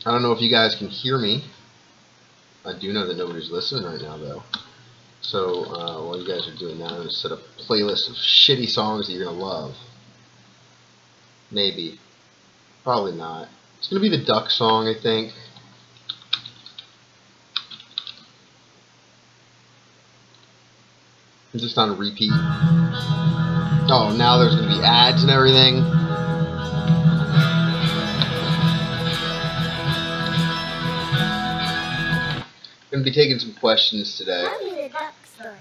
I don't know if you guys can hear me. I do know that nobody's listening right now, though. So while you guys are doing that, I'm going to set up a playlist of shitty songs that you're going to love. Maybe. Probably not. It's going to be the Duck song, I think. It's just on repeat. Oh, now there's going to be ads and everything. I'm going to be taking some questions today. Tell me the duck story.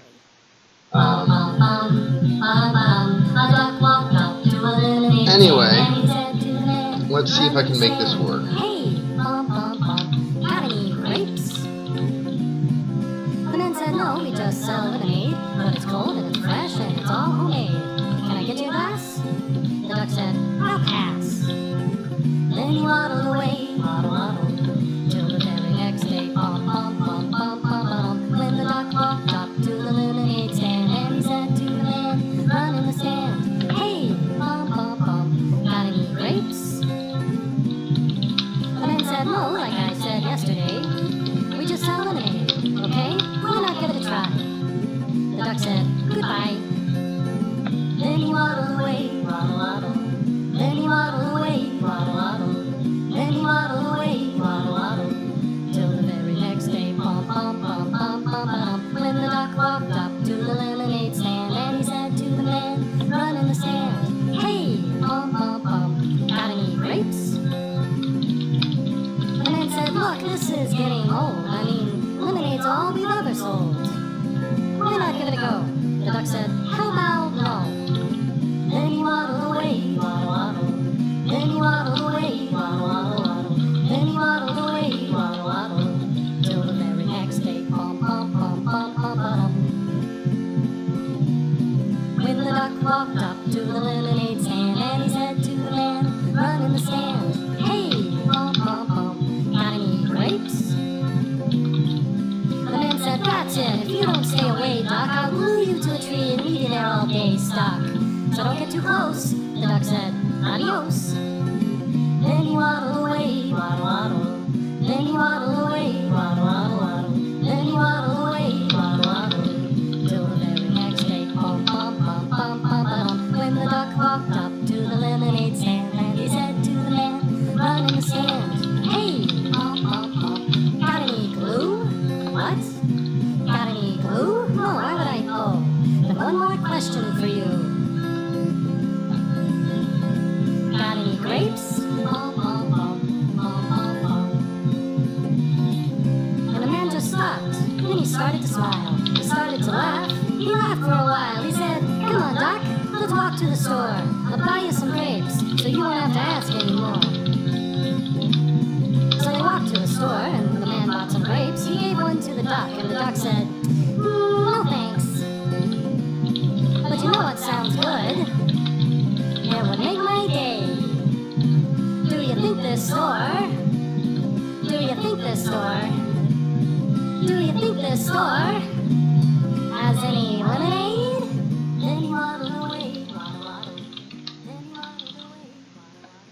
Anyway, let's see if I can make this work. Hey, got any grapes? The man said, no, we just sell lemonade, but it's cold and it's fresh and it's all homemade. Can I get you a glass? The duck said, I'll pass. Then he waddled away, waddle, till the very next day, when the duck walked up to the lemonade stand, and he said to the man, run in the stand, hey, got any grapes? The man said, no, like I said yesterday, we just sell lemonade, okay? Why not give it a try? The duck said, goodbye. Then he waddled away, waddle, then he waddled away, waddle, then he waddled away, waddle, till the very next day, when the duck walked up to the lemonade stand, and he said to the man, run in the stand, hey, got any grapes? The man said, look, this is getting old. I mean, lemonade's all we've ever sold. Why not give it a go? The duck said, how about no? Then he waddled away, waddle, then he waddled away, waddle, then he waddled away, waddle, till the very next day, when the duck walked up to the lemonade stand, and he said to the man, run in the stand, hey, got any grapes? The man said, that's it, if you don't stay away, Duck, I'll glue you to a tree and leave you there all day stuck. So don't get too close. The duck said, adios. Then he waddled away, waddle, then he waddled away, waddle, then he waddled away, waddle, till the very next day, when the duck walked up to the lemonade stand, and he said to the man, run in the stand, hey, got any glue? What? Got any glue? No, why would I? Oh, but one more question for you. Got any grapes? And the man just stopped. Then he started to smile. He started to laugh. He laughed for a while. He said, come on, Doc, let's walk to the store. I'll buy you some grapes, so you won't have to ask anymore. So they walked to the store, and the man bought some grapes. He gave one to the duck, and the duck said, no thanks. But you know what sounds good? It would make my day. Do you think this store? Do you think this store? Do you think this store has any lemonade? Then he waddled away, waddle, then he waddled away, waddle.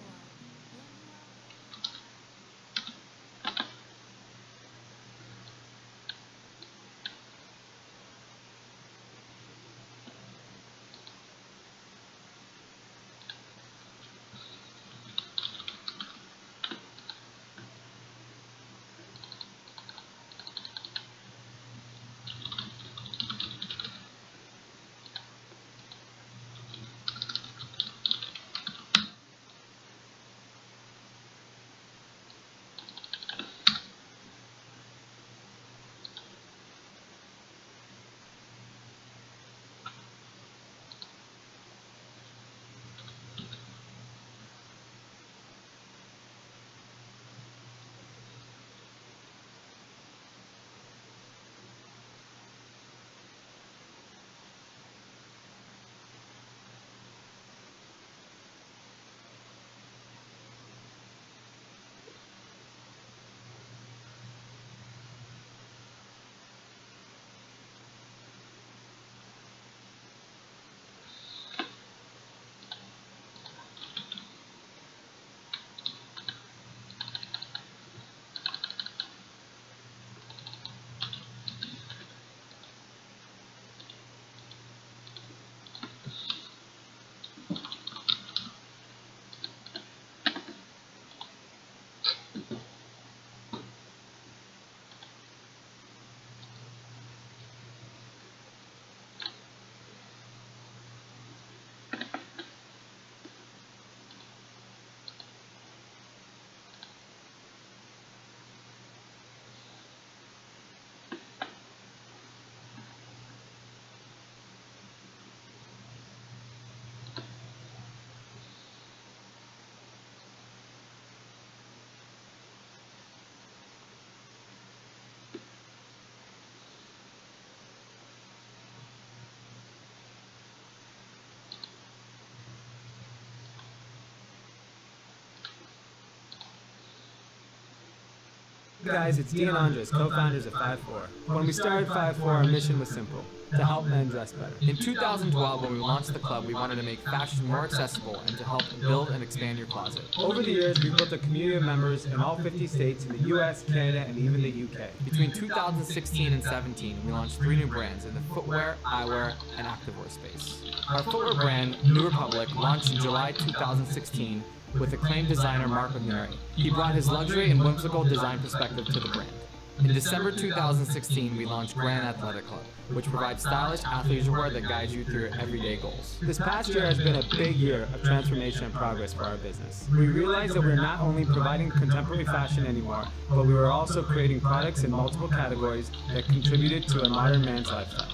Guys, it's Dean and Andres, co-founders of 5-4. When we started 5-4, our mission was simple: to help men dress better. In 2012, when we launched the club, we wanted to make fashion more accessible and to help build and expand your closet. Over the years, we've built a community of members in all 50 states in the US, Canada, and even the UK. Between 2016 and 17, we launched 3 new brands in the footwear, eyewear, and activewear space. Our footwear brand, New Republic, launched in July 2016 with acclaimed designer Mark McNary. He brought his luxury and whimsical design perspective to the brand. In December 2016, we launched Grand Athletic Club, which provides stylish athleisure wear that guides you through your everyday goals. This past year has been a big year of transformation and progress for our business. We realized that we're not only providing contemporary fashion anymore, but we were also creating products in multiple categories that contributed to a modern man's lifestyle.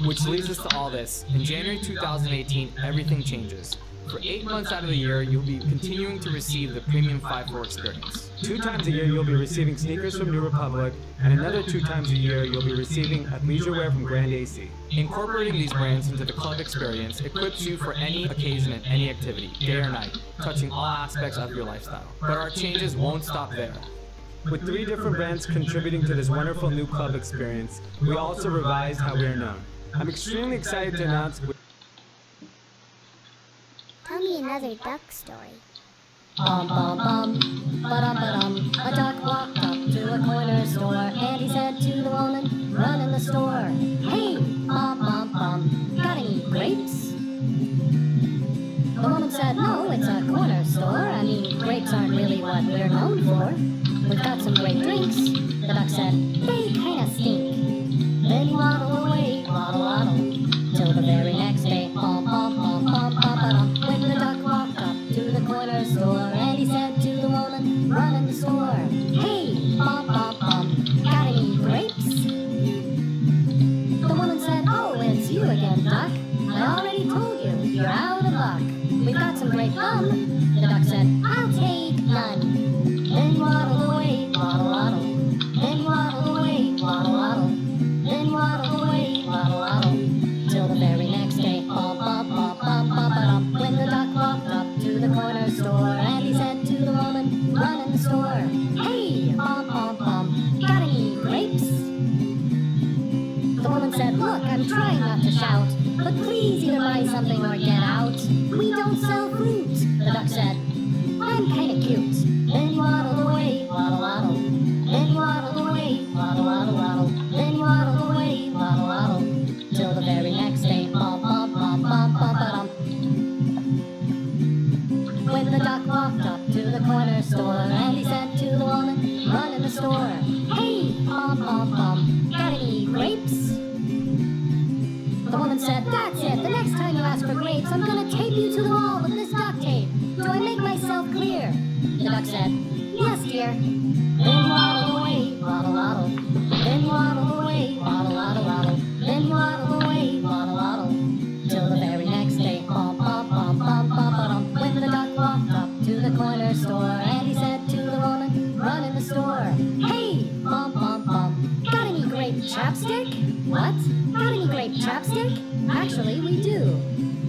Which leads us to all this. In January 2018, everything changes. For 8 months out of the year, you'll be continuing to receive the premium 5-4 experience. 2 times a year, you'll be receiving sneakers from New Republic, and another 2 times a year, you'll be receiving athleisure wear from Grand AC. Incorporating these brands into the club experience equips you for any occasion and any activity, day or night, touching all aspects of your lifestyle. But our changes won't stop there. With 3 different brands contributing to this wonderful new club experience, we also revised how we are known. I'm extremely excited to announce. Tell me another duck story. Bum bum bum, ba-dum. A duck walked up to a corner store, and he said to the woman running the store, "Hey, bum, got any grapes?" The woman said, "No, it's a corner store. I mean, grapes aren't really what we're known for. We've got some great drinks." The duck said, "They kinda stink." Then he waddled away, waddle, till the very next day, bum, ba-dum. When the duck walked up to the corner store, and he said to the woman running the store, "Hey, bum, got any grapes?" The woman said, "Oh, it's you again, duck. I already told you, you're out of luck. We've got some great gum." The duck said, "I'll take none." Then he waddled away, waddle. Then he waddled away, waddle. Then he waddled away, waddle, till the very next day, bum, ba-dum. When the duck walked up to the corner store, and he said to the woman running the store, "Hey, bum, got any grapes?" The woman said, "Look, I'm trying not to shout, but please either buy something or get out. We don't sell fruit." The duck said, "I'm kinda cute." Then he waddled away, waddle. Then he waddled away, waddle. Then he waddled away, waddle, till the very next day, bum, ba-dum. When the duck walked up to the corner store, and he said to the woman running the store, "Hey, bum, got any grapes?" The woman said, "That's it. The next time you ask for grapes, I'm gonna tape you to the wall with this duct tape. Do I make myself clear?" The duck said, "Yes, dear." Then he waddled away, waddle. Then he waddled away, waddle. Then he waddled away, waddle, till the very next day, bum, ba-dum. When the duck walked up to the corner store, and he said to the woman running the store, "Hey, bum, got any grape chapstick?" "What? Got any grape chapstick?" "Actually, we do.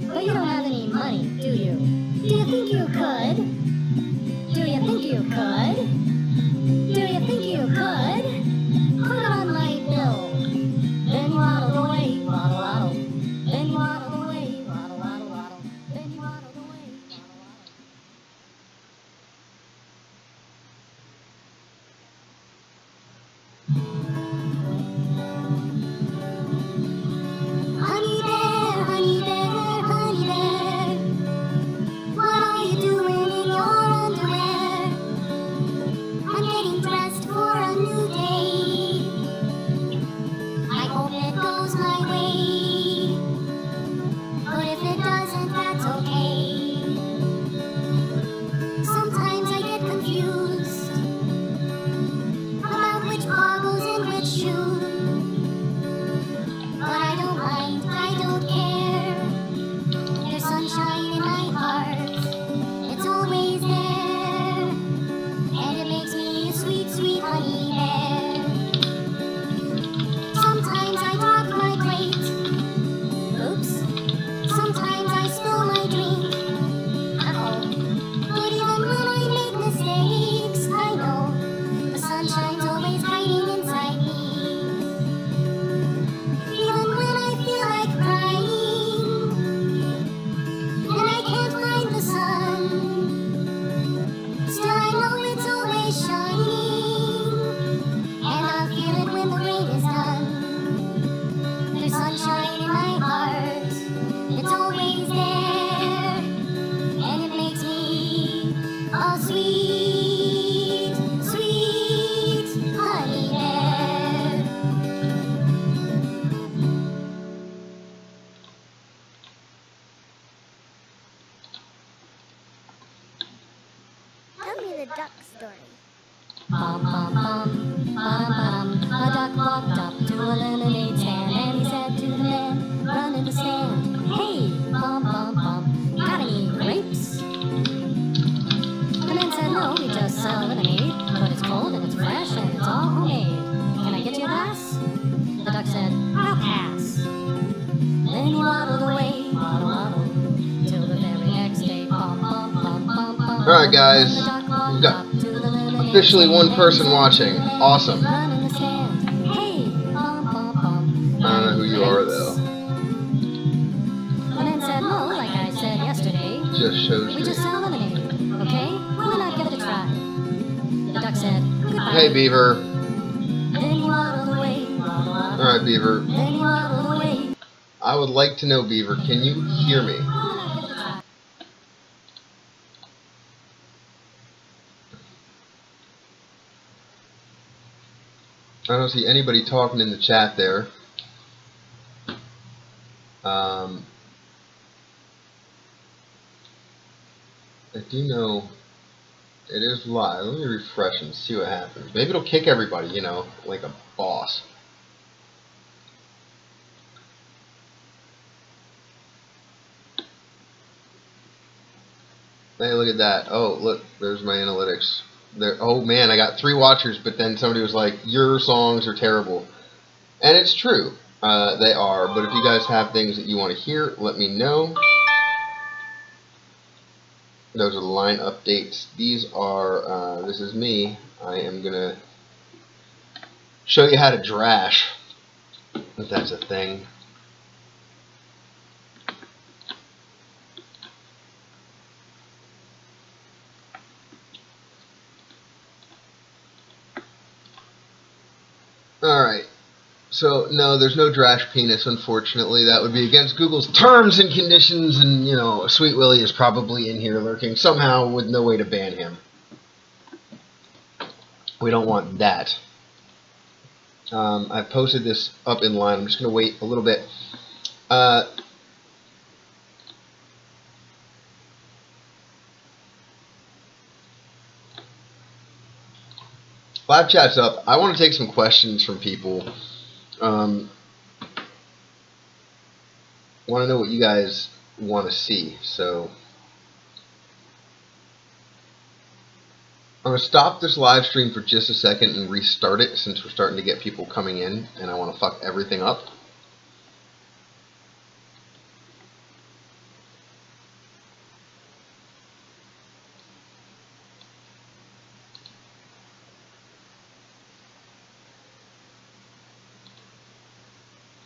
But you don't have any money, do you? Do you think you could? Do you think you could? Do you think you could? Put tell me the duck story. Bum, bum, bum, ba-dum, ba-dum. A duck walked up to a lemonade stand, and he said to the man, run in the stand. Hey, bum, bum, bum, got any grapes? The man said, no, we just sell lemonade, but it's cold and it's fresh and it's all homemade. Can I get you a glass? The duck said, I'll pass. Then he waddled away, waddle, waddle, till the very next day. Bum, bum, bum, bum, bum. Alright guys, we've got officially one person watching. Awesome. I don't know who you are though. The man said, no, like I said yesterday, Just shows we me. just sell lemonade, okay? Why not give it a try? The duck said, goodbye. Hey Beaver. Then he waddled away, waddle, waddle. Alright Beaver. Then he waddled away. I would like to know, Beaver, can you hear me? I don't see anybody talking in the chat there. I do know it is live. Let me refresh and see what happens. Maybe it'll kick everybody, you know, like a boss. Hey, look at that. Oh, look, there's my analytics. There. Oh man, I got 3 watchers, but then somebody was like, your songs are terrible. And it's true. They are. But if you guys have things that you want to hear, let me know. Those are the line updates. These are, this is me. I am going to show you how to drash, if that's a thing. Alright, so no, there's no Drash penis, unfortunately. That would be against Google's terms and conditions, and, you know, Sweet Willie is probably in here lurking somehow with no way to ban him. We don't want that. I've posted this up in line. I'm just going to wait a little bit. Live chat's up. I want to take some questions from people. Want to know what you guys want to see. So I'm going to stop this live stream for just a second and restart it, since we're starting to get people coming in and I want to fuck everything up.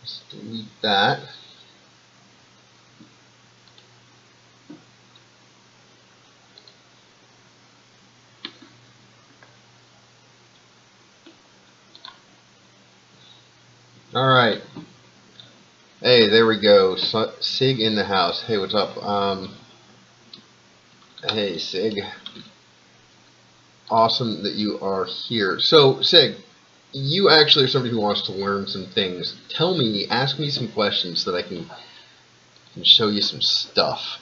Let's delete that. Alright. Hey, there we go. Sig in the house. Hey, what's up? Hey, Sig. Awesome that you are here. So, Sig, you actually are somebody who wants to learn some things. Tell me, ask me some questions so that I can show you some stuff.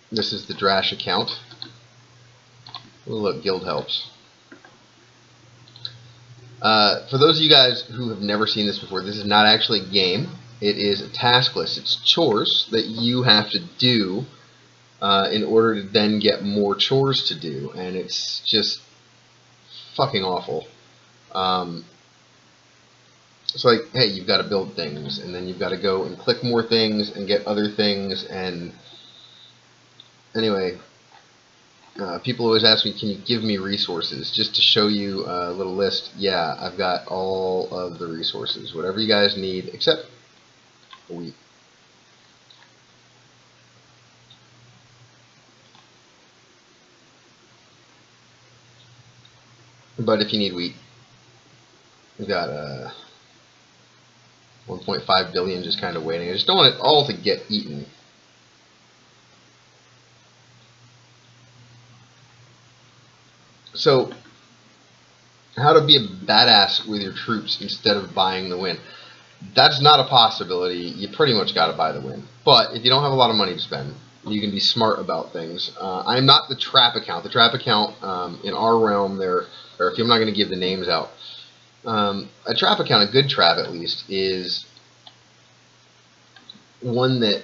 This is the Drash account. Oh, look, guild helps. For those of you guys who have never seen this before, this is not actually a game. It is a task list. It's chores that you have to do in order to then get more chores to do. And it's just fucking awful. It's like, hey, you've got to build things, and then you've got to go and click more things and get other things. And anyway, people always ask me, can you give me resources? Just to show you a little list. Yeah, I've got all of the resources, whatever you guys need, except wheat. But if you need wheat, we've got 1.5 billion just kind of waiting. I just don't want it all to get eaten. So, how to be a badass with your troops instead of buying the win. That's not a possibility. You pretty much got to buy the win. But if you don't have a lot of money to spend, You can be smart about things. I'm not the trap account. The trap account in our realm there, or if I'm not going to give the names out, a trap account, a good trap at least, is one that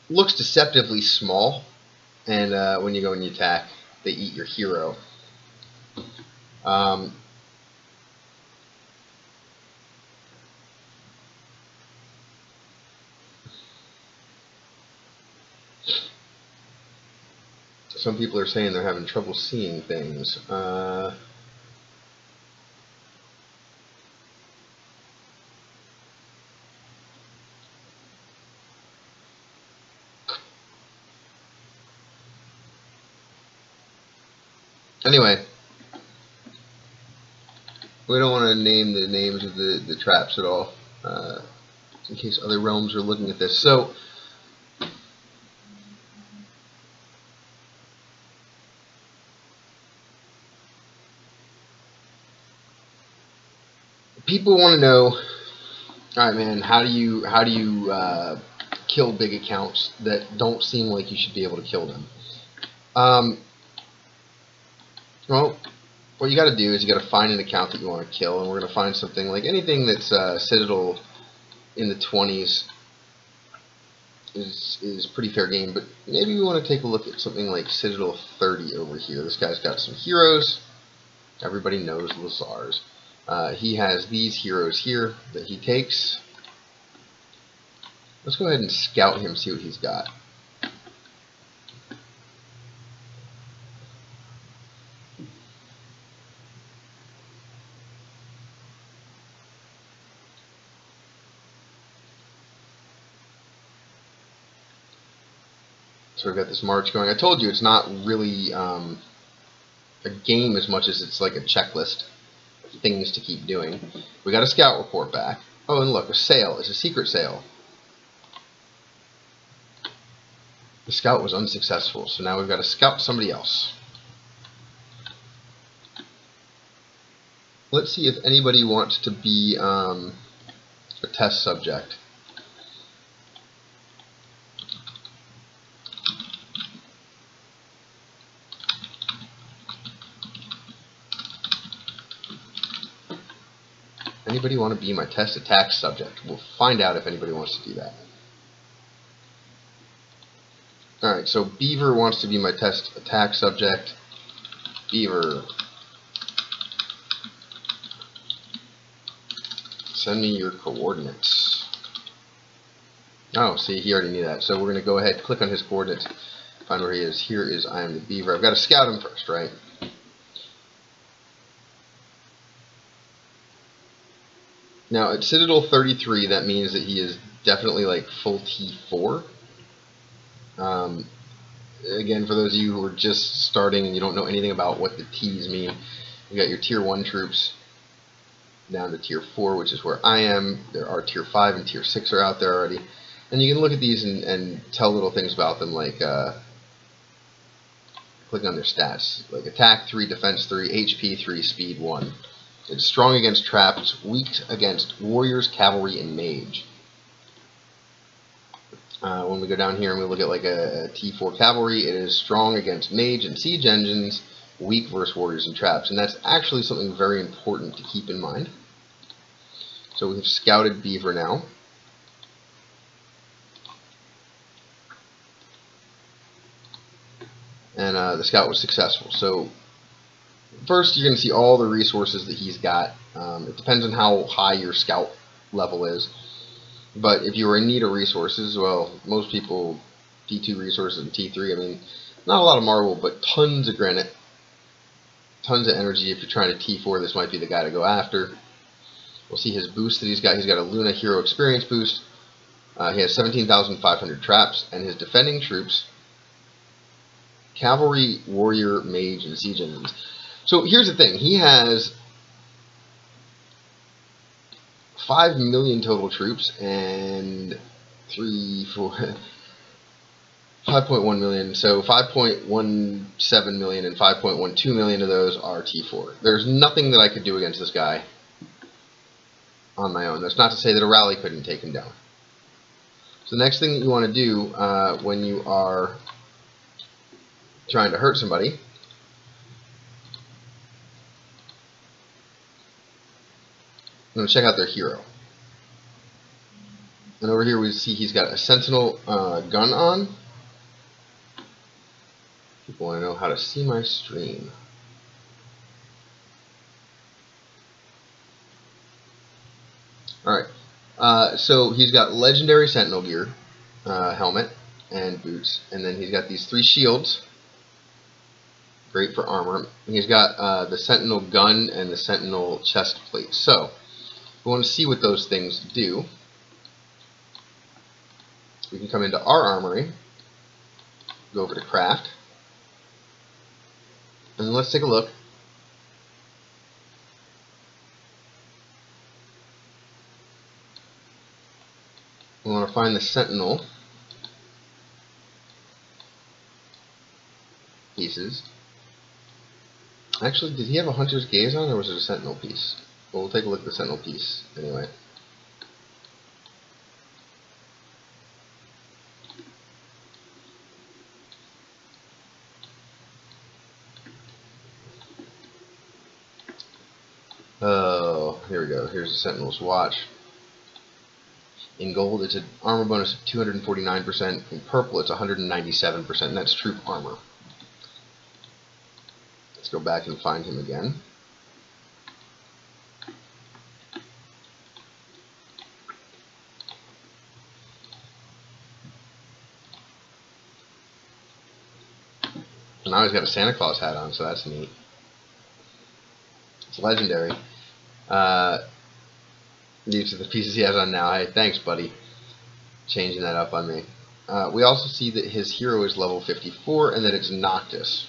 looks deceptively small, and when you go and you attack, they eat your hero. Some people are saying they're having trouble seeing things. Anyway, we don't want to name the names of the traps at all, in case other realms are looking at this. So, people want to know, all right, man, how do you kill big accounts that don't seem like you should be able to kill them? Well, what you got to do is you got to find an account that you want to kill, and we're going to find something like anything that's Citadel in the 20s is pretty fair game, but maybe we want to take a look at something like Citadel 30 over here. This guy's got some heroes. Everybody knows Lazar's. He has these heroes here that he takes. Let's go ahead and scout him, see what he's got. So we've got this march going. I told you it's not really a game as much as it's like a checklist of things to keep doing. We got a scout report back. Oh, and look, a sale. It's a secret sale. The scout was unsuccessful, so now we've got to scout somebody else. Let's see if anybody wants to be a test subject. Anybody want to be my test attack subject? We'll find out if anybody wants to do that. Alright, so Beaver wants to be my test attack subject. Beaver, send me your coordinates. Oh, see, he already knew that. So we're going to go ahead, click on his coordinates, find where he is. Here is I am the Beaver. I've got to scout him first, right? Now, at Citadel 33, that means that he is definitely like full T4. Again, for those of you who are just starting and you don't know anything about what the T's mean, you got your Tier 1 troops down to Tier 4, which is where I am. There are Tier 5 and Tier 6 are out there already. And you can look at these and tell little things about them, like click on their stats, like Attack 3, Defense 3, HP 3, Speed 1. It's strong against traps, weak against warriors, cavalry, and mage. When we go down here and we look at like a T4 cavalry, it is strong against mage and siege engines, weak versus warriors and traps. And that's actually something very important to keep in mind. So we've scouted Beaver now. And the scout was successful. So first, you're going to see all the resources that he's got. It depends on how high your scout level is. But if you were in need of resources, well, most people, T2 resources and T3, I mean, not a lot of marble, but tons of granite, tons of energy. If you're trying to T4, this might be the guy to go after. We'll see his boost that he's got. He's got a Luna Hero Experience boost. He has 17,500 traps, and his defending troops, cavalry, warrior, mage, and siege engines. So here's the thing. He has 5 million total troops and 5.1 million. So 5.17 million and 5.12 million of those are T4. There's nothing that I could do against this guy on my own. That's not to say that a rally couldn't take him down. So the next thing that you want to do when you are trying to hurt somebody, I'm going to check out their hero. And over here we see he's got a sentinel gun on. People want to know how to see my stream. Alright, so he's got legendary sentinel gear, helmet, and boots. And then he's got these 3 shields. Great for armor. And he's got the sentinel gun and the sentinel chest plate. So, we want to see what those things do. We can come into our armory, go over to craft, and let's take a look. We want to find the sentinel pieces. Actually, did he have a hunter's gaze on, or was it a sentinel piece? Well, we'll take a look at the sentinel piece anyway. Oh, here we go. Here's the sentinel's watch. In gold, it's an armor bonus of 249%. In purple, it's 197%, and that's troop armor. Let's go back and find him again. And now he's got a Santa Claus hat on, so that's neat. It's legendary. These are the pieces he has on now. Hey, thanks, buddy. Changing that up on me. We also see that his hero is level 54 and that it's Noctis.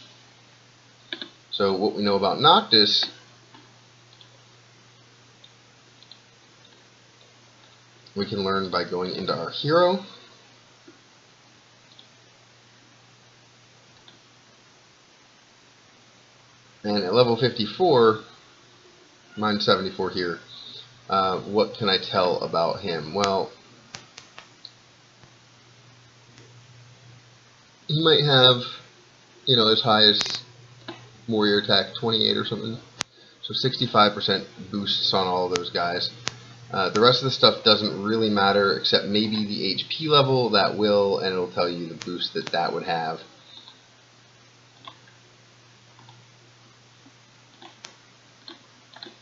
So what we know about Noctis we can learn by going into our hero. And at level 54, mine's 74 here, what can I tell about him? Well, he might have, you know, as high as warrior attack 28 or something. So 65% boosts on all of those guys. The rest of the stuff doesn't really matter, except maybe the HP level. That will, and it'll tell you the boost that that would have.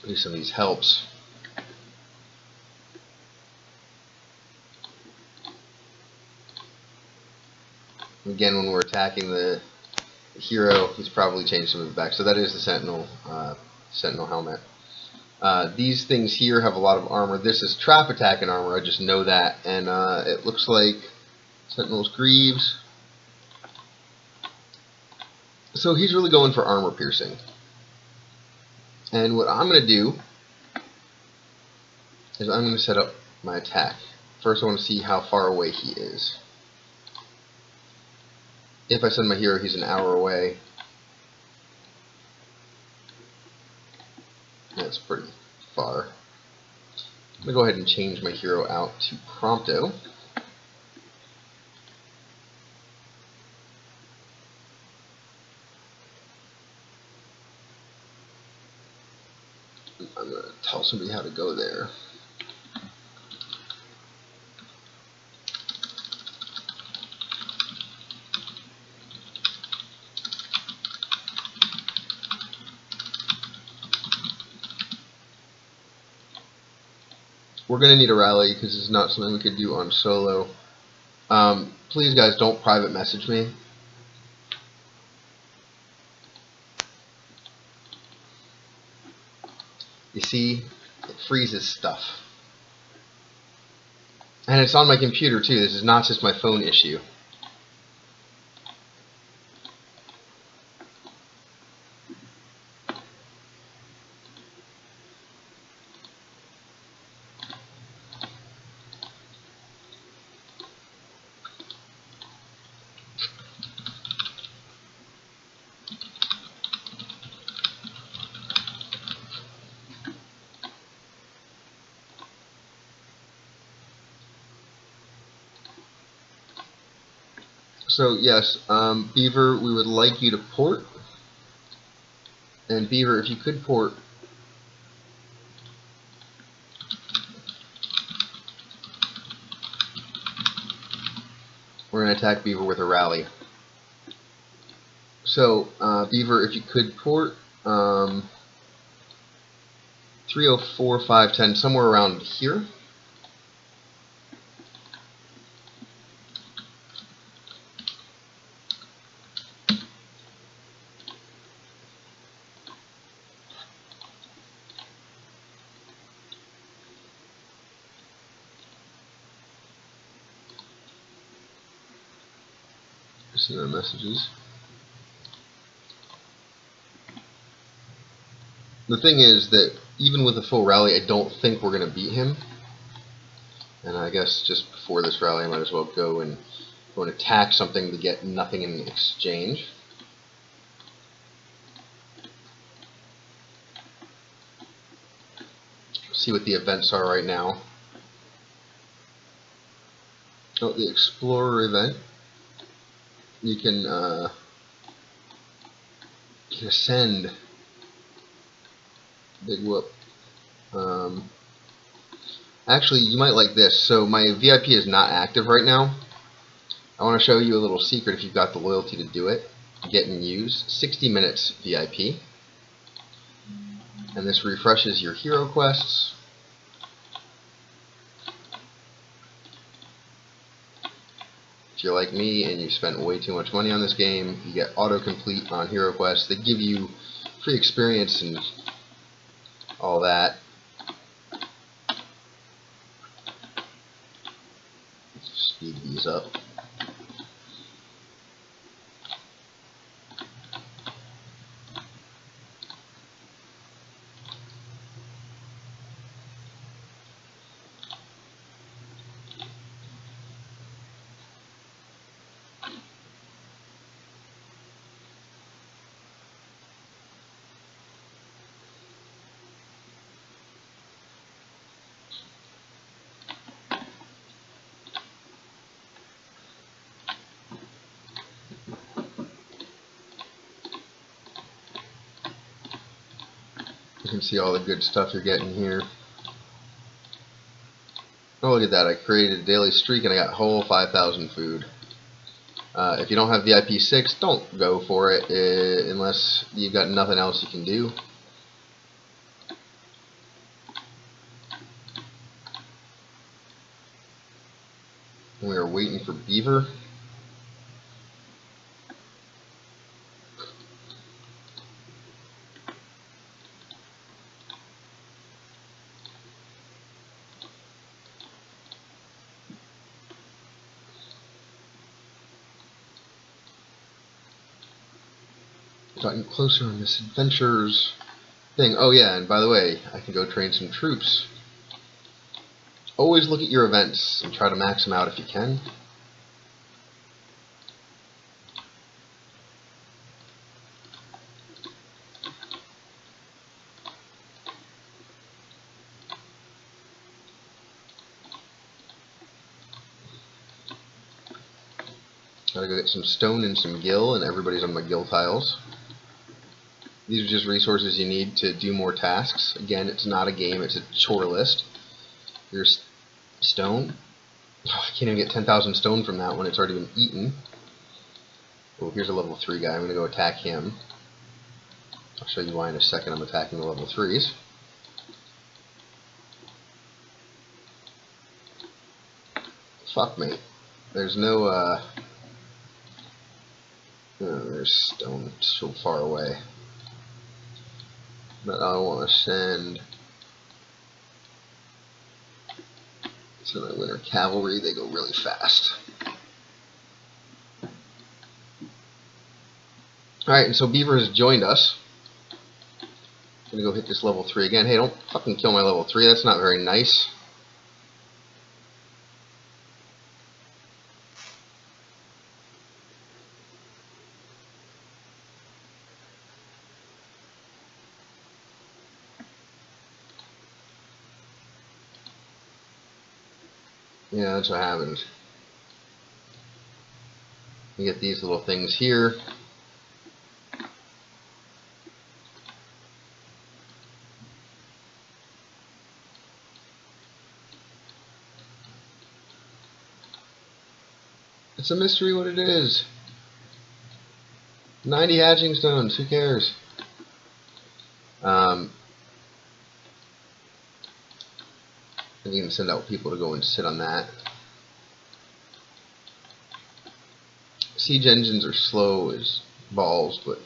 Do some of these helps. Again, when we're attacking the hero, he's probably changed some of it back. So that is the sentinel helmet. These things here have a lot of armor. This is trap attack and armor. I just know that, and it looks like sentinel's greaves. So he's really going for armor piercing. And what I'm going to do is I'm going to set up my attack. First I want to see how far away he is. If I send my hero, he's an hour away. That's pretty far. I'm going to go ahead and change my hero out to Prompto. I'm going to tell somebody how to go there. We're going to need a rally because it's not something we could do on solo. Please, guys, don't private message me. You see, it freezes stuff. And it's on my computer too. This is not just my phone issue. So yes, Beaver, we would like you to port. And Beaver, if you could port. We're going to attack Beaver with a rally. So, Beaver, if you could port 304, 510, somewhere around here. See my messages. The thing is that even with a full rally, I don't think we're going to beat him. And I guess just before this rally, I might as well go and attack something to get nothing in exchange. See what the events are right now. Oh, the Explorer event. You can ascend. Big whoop. Actually, you might like this. So my VIP is not active right now. I want to show you a little secret if you've got the loyalty to do it. Get and use 60 minutes VIP. And this refreshes your hero quests. If you're like me and you spent way too much money on this game, you get autocomplete on hero quests that give you free experience and all that. Speed these up. You can see all the good stuff you're getting here. Oh, look at that. I created a daily streak and I got whole 5,000 food. If you don't have VIP 6, don't go for it unless you've got nothing else you can do. We are waiting for Beaver. Gotten closer on this adventures thing. Oh yeah, and by the way, I can go train some troops. Always look at your events and try to max them out if you can. Gotta go get some stone and some gil, and everybody's on my gil tiles. These are just resources you need to do more tasks. Again, it's not a game, it's a chore list. Here's stone. Oh, I can't even get 10,000 stone from that one, it's already been eaten. Oh, here's a level 3 guy, I'm gonna go attack him. I'll show you why in a second. I'm attacking the level 3s. Fuck me. There's no, there's stone so far away. But I want to send to my winter cavalry. They go really fast. Alright, and so Beaver has joined us. I'm gonna go hit this level 3 again. Hey, don't fucking kill my level 3. That's not very nice. Yeah, that's what happened. You get these little things here. It's a mystery what it is. 90 hatching stones, who cares? And you can send out people to go and sit on that. Siege engines are slow as balls, but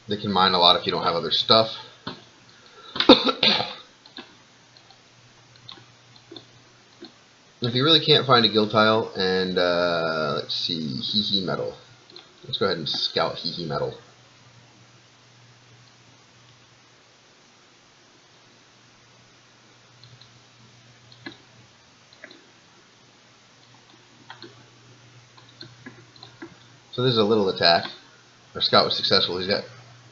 they can mine a lot if you don't have other stuff. If you really can't find a guild tile, and let's see, hee metal. Let's go ahead and scout hee metal. So this is a little attack. Our scout was successful. He's got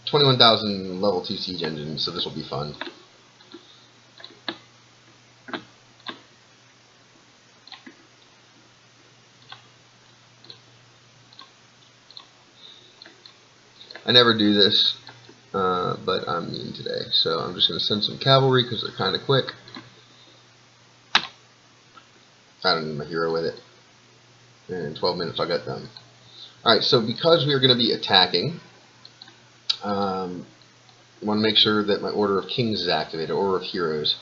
21,000 level 2 siege engines, so this will be fun. I never do this, but I'm mean today, so I'm just going to send some cavalry because they're kind of quick. I don't need my hero with it. And in 12 minutes I'll get done. Alright, so because we are going to be attacking, I want to make sure that my Order of Kings is activated, Order of Heroes.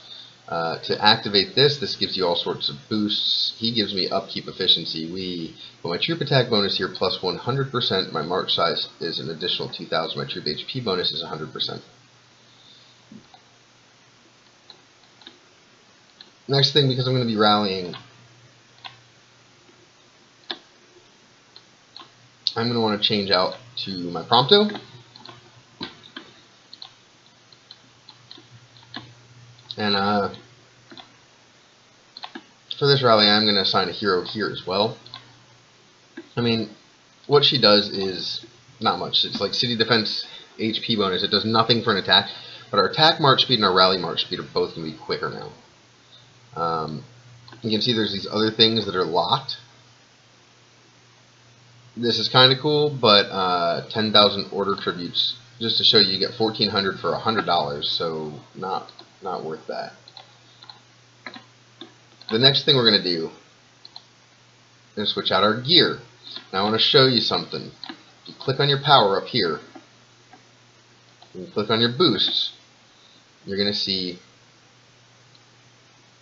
To activate this gives you all sorts of boosts. He gives me upkeep efficiency. But my troop attack bonus here plus 100%. My march size is an additional 2,000. My troop HP bonus is 100%. Next thing, because I'm going to be rallying, I'm going to want to change out to my Prompto. And for this rally, I'm going to assign a hero here as well. I mean, what she does is not much. It's like city defense HP bonus. It does nothing for an attack, but our attack march speed and our rally march speed are both going to be quicker now. You can see there's these other things that are locked. This is kind of cool, but 10,000 order tributes, just to show you get 1,400 for $100, so not worth that. The next thing we're going to do is switch out our gear. Now I want to show you something. If you click on your power up here, and you click on your boosts, you're going to see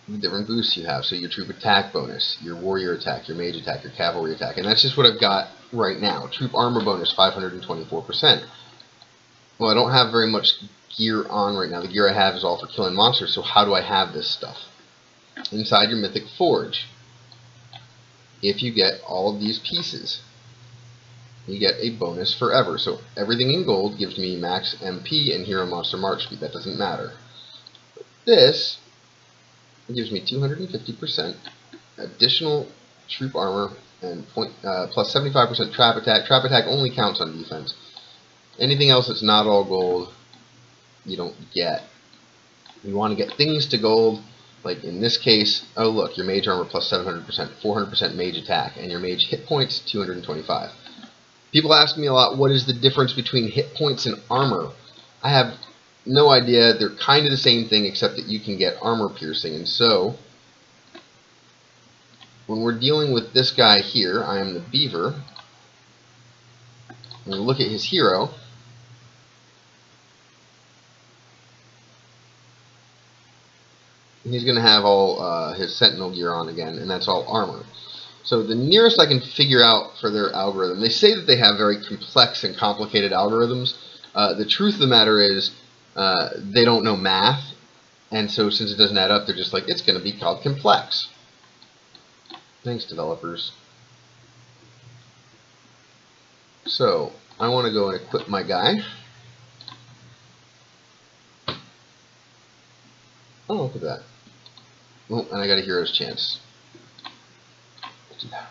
the different boosts you have. So your troop attack bonus, your warrior attack, your mage attack, your cavalry attack, and that's just what I've got right now. Troop armor bonus 524%. Well, I don't have very much gear on right now. The gear I have is all for killing monsters, so how do I have this stuff? Inside your Mythic Forge, if you get all of these pieces, you get a bonus forever. So everything in gold gives me max MP and hero monster march speed. That doesn't matter. But this gives me 250% additional troop armor and plus 75% trap attack. Trap attack only counts on defense. Anything else that's not all gold, you don't get. You want to get things to gold. Like in this case, oh look, your mage armor plus 700%, 400% mage attack, and your mage hit points 225. People ask me a lot, what is the difference between hit points and armor? I have no idea. They're kind of the same thing, except that you can get armor piercing. And so, when we're dealing with this guy here, I am the beaver. And we look at his hero. He's going to have all his sentinel gear on again, and that's all armor. So the nearest I can figure out for their algorithm, they say that they have very complex and complicated algorithms. The truth of the matter is they don't know math, and so since it doesn't add up, they're just like, it's going to be called complex. Thanks, developers. So I want to go and equip my guy. Oh, look at that. Oh, and I got a hero's chance. Let's do that.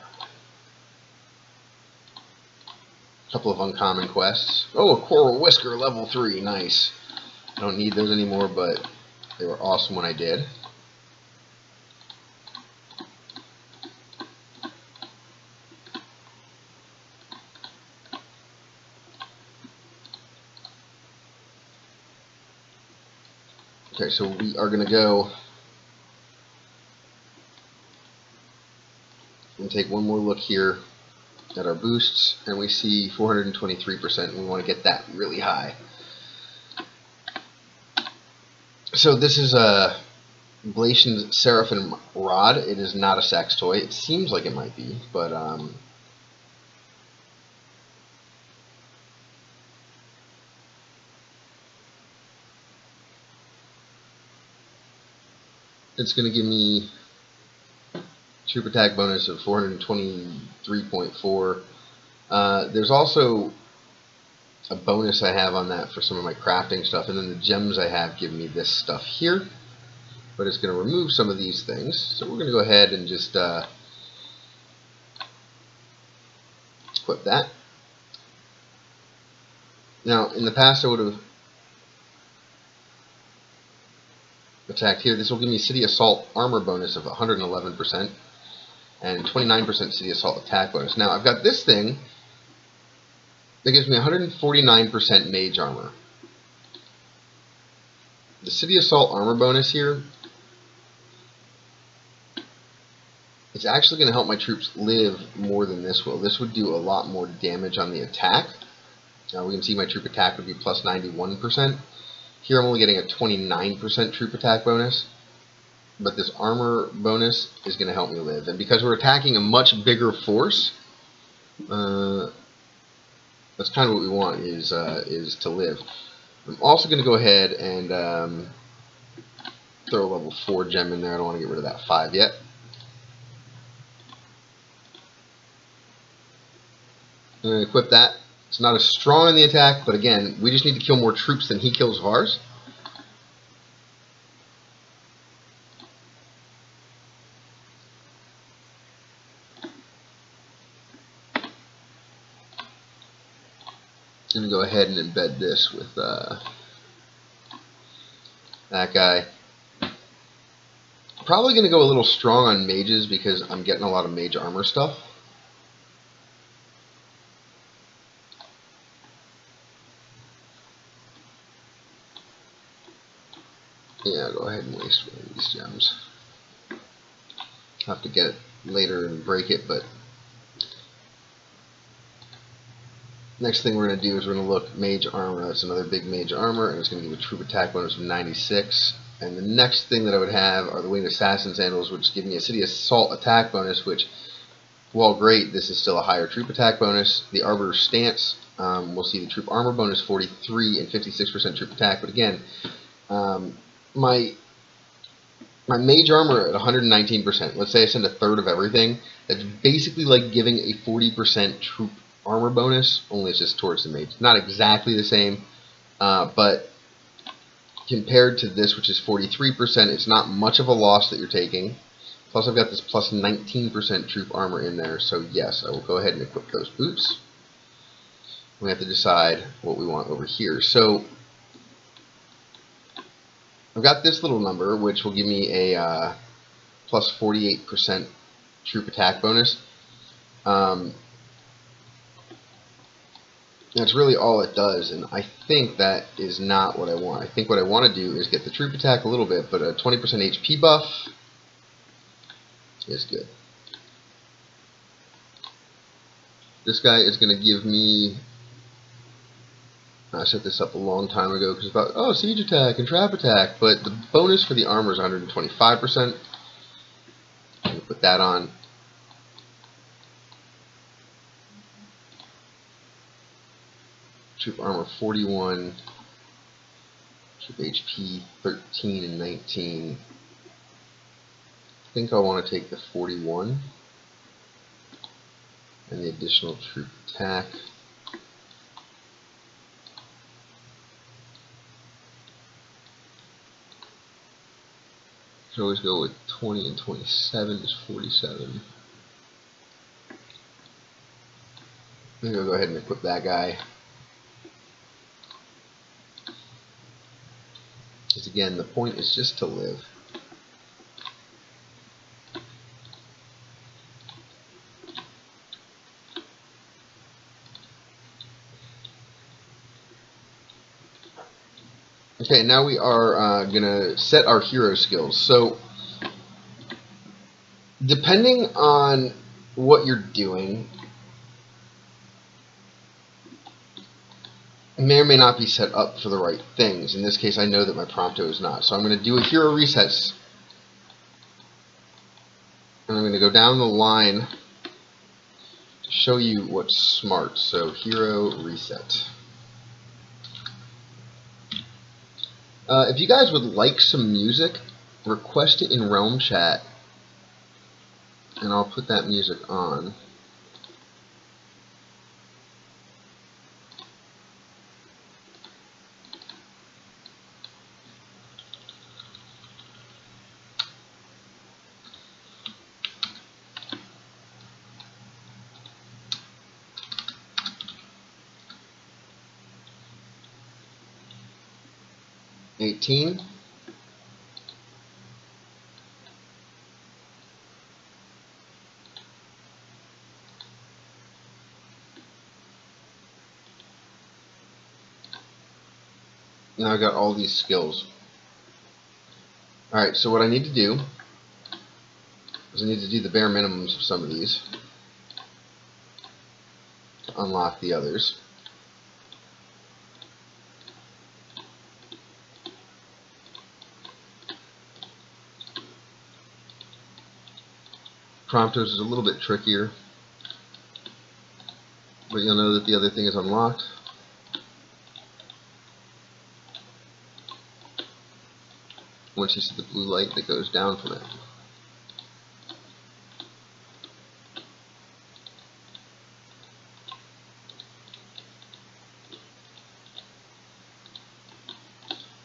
A couple of uncommon quests. Oh, a Coral Whisker, level 3. Nice. I don't need those anymore, but they were awesome when I did. Okay, so we are going to go and take one more look here at our boosts, and we see 423%, and we want to get that really high. So this is a Glacian's Seraphim Rod. It is not a sex toy. It seems like it might be, but it's going to give me troop attack bonus of 423.4. There's also a bonus I have on that for some of my crafting stuff, and then the gems I have give me this stuff here, but it's going to remove some of these things. So we're going to go ahead and just equip that. Now, in the past I would have attacked here. This will give me City Assault armor bonus of 111% and 29% City Assault attack bonus. Now, I've got this thing that gives me 149% mage armor. The City Assault armor bonus here is actually going to help my troops live more than this will. This would do a lot more damage on the attack. Now we can see my troop attack would be plus 91%. Here I'm only getting a 29% troop attack bonus, but this armor bonus is going to help me live. And because we're attacking a much bigger force, that's kind of what we want, is to live. I'm also going to go ahead and throw a level 4 gem in there. I don't want to get rid of that 5 yet. I'm going to equip that. It's not as strong in the attack, but again, we just need to kill more troops than he kills Vars. I'm going to go ahead and embed this with that guy. Probably going to go a little strong on mages because I'm getting a lot of mage armor stuff. Yeah, go ahead and waste one of these gems. I'll have to get it later and break it, but next thing we're going to do is we're going to look mage armor. That's another big mage armor, and it's going to give a troop attack bonus of 96. And the next thing that I would have are the Winged Assassin Sandals, which give me a City Assault attack bonus, which, while great, this is still a higher troop attack bonus. The Arbiter Stance, we'll see the troop armor bonus 43 and 56% troop attack, but again, my mage armor at 119%, let's say I send a third of everything, that's basically like giving a 40% troop armor bonus, only it's just towards the mage. Not exactly the same, but compared to this, which is 43%, it's not much of a loss that you're taking. Plus I've got this plus 19% troop armor in there, so yes, I will go ahead and equip those boots. We have to decide what we want over here. So I've got this little number, which will give me a plus 48% troop attack bonus. That's really all it does, and I think that is not what I want. I think what I want to do is get the troop attack a little bit, but a 20% HP buff is good. This guy is going to give me, I set this up a long time ago because I thought, oh, siege attack and trap attack, but the bonus for the armor is 125%. I'm going to put that on. Troop armor 41, troop HP 13 and 19. I think I want to take the 41 and the additional troop attack. You can always go with 20 and 27 is 47. Maybe I'll go ahead and equip that guy. Because again, the point is just to live. Okay, now we are going to set our hero skills. So, depending on what you're doing, it may or may not be set up for the right things. In this case, I know that my Prompto is not. So I'm going to do a hero resets. And I'm going to go down the line to show you what's smart. So, hero reset. If you guys would like some music, request it in Realm Chat, and I'll put that music on. $18. Now I got all these skills. Alright, so what I need to do is I need to do the bare minimums of some of these to unlock the others. Promptos is a little bit trickier, but you'll know that the other thing is unlocked. Once you see the blue light that goes down from it.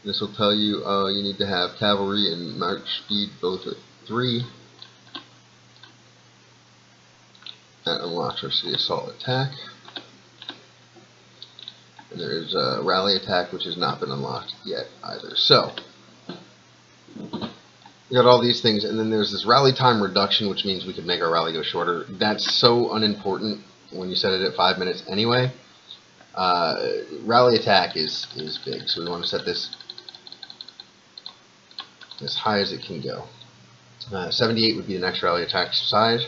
This will tell you you need to have cavalry and march speed both at 3. That unlocks our city assault attack. And there is a rally attack which has not been unlocked yet either. So, we got all these things, and then there's this rally time reduction, which means we could make our rally go shorter. That's so unimportant when you set it at 5 minutes anyway. Rally attack is big, so we want to set this as high as it can go. 78 would be the next rally attack size.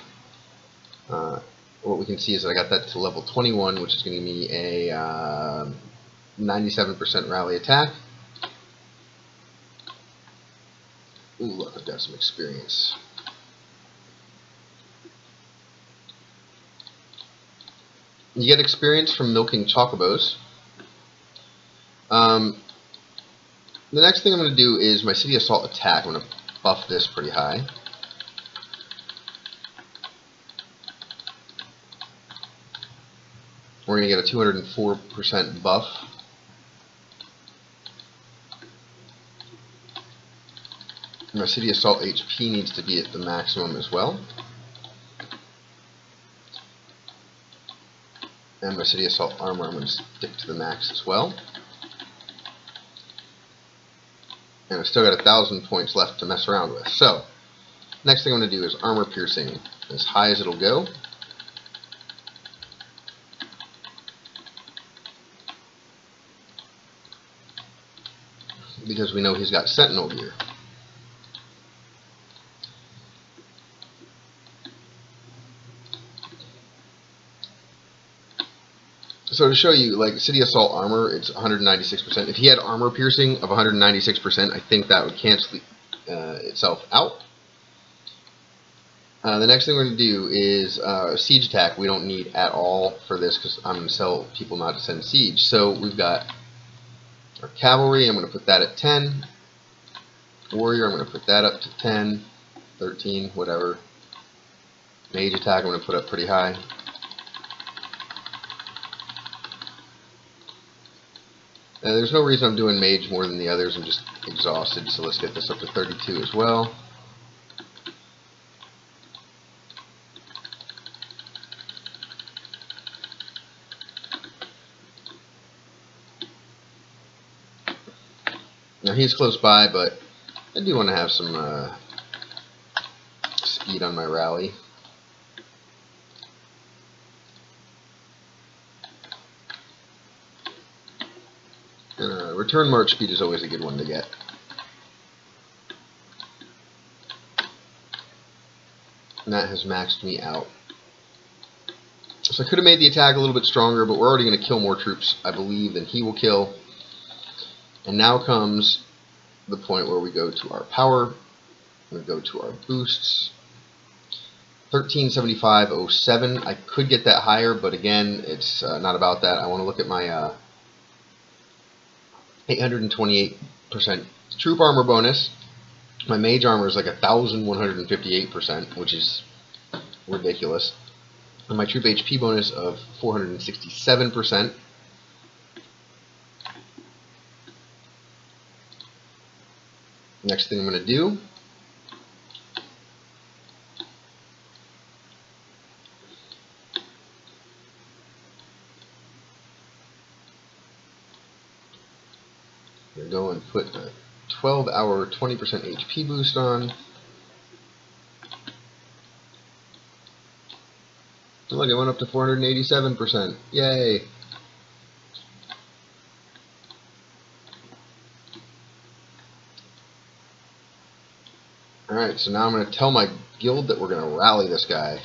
What we can see is that I got that to level 21, which is going to give me a 97% rally attack. Ooh, look, I've got some experience. You get experience from milking chocobos. The next thing I'm going to do is my city assault attack. I'm going to buff this pretty high. We're going to get a 204% buff. My city assault HP needs to be at the maximum as well. And my city assault armor I'm going to stick to the max as well. And I've still got 1,000 points left to mess around with. So, next thing I'm going to do is armor piercing as high as it'll go. Because we know he's got sentinel gear. So to show you, like, city assault armor, it's 196%. If he had armor piercing of 196%, I think that would cancel itself out. The next thing we're going to do is siege attack. We don't need at all for this because I'm going to tell people not to send siege. So we've got our cavalry. I'm going to put that at 10. Warrior, I'm going to put that up to 10, 13, whatever. Mage attack, I'm going to put up pretty high. There's no reason I'm doing mage more than the others. I'm just exhausted, so let's get this up to 32 as well. Now he's close by, but I do want to have some speed on my rally. And return march speed is always a good one to get. And that has maxed me out. So I could have made the attack a little bit stronger, but we're already going to kill more troops, I believe, than he will kill. And now comes the point where we go to our power. We go to our boosts. 1375.07. I could get that higher, but again, it's not about that. I want to look at my 828% troop armor bonus. My mage armor is like 1,158%, which is ridiculous. And my troop HP bonus of 467%. Next thing I'm going to do go and put a 12-hour 20% HP boost on. Look, it went up to 487%. Yay! Alright, so now I'm going to tell my guild that we're going to rally this guy.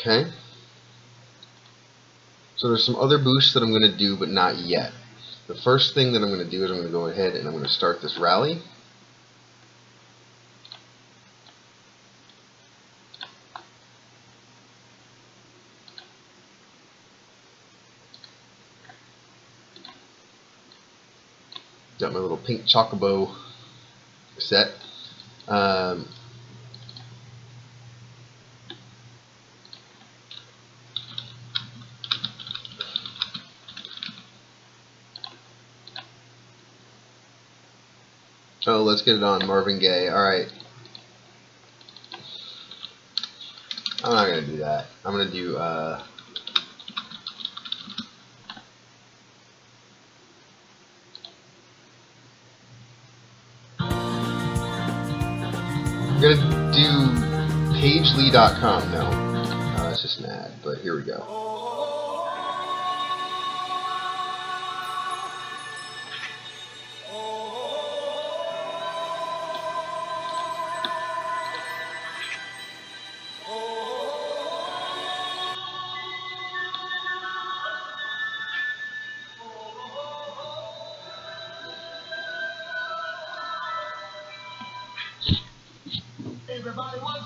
Okay. So there's some other boosts that I'm going to do, but not yet. The first thing that I'm going to do is I'm going to go ahead and I'm going to start this rally. Got my little pink chocobo set. Oh, let's get it on Marvin Gaye. Alright. I'm not going to do that. I'm going to do, I'm going to do pagely.com. No. That's just an ad, but here we go. Everybody was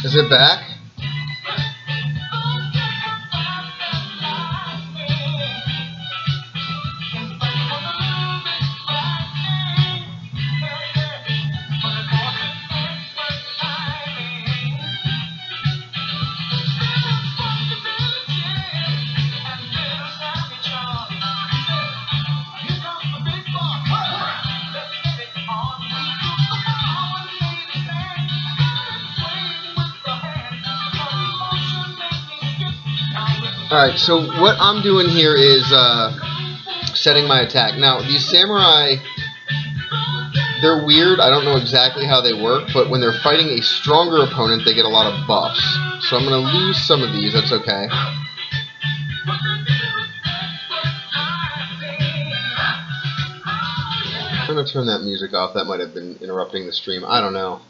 Is it back? Alright, so what I'm doing here is setting my attack. Now, these samurai, they're weird. I don't know exactly how they work, but when they're fighting a stronger opponent, they get a lot of buffs. So I'm going to lose some of these. That's okay. trying to turn that music off. That might have been interrupting the stream. I don't know.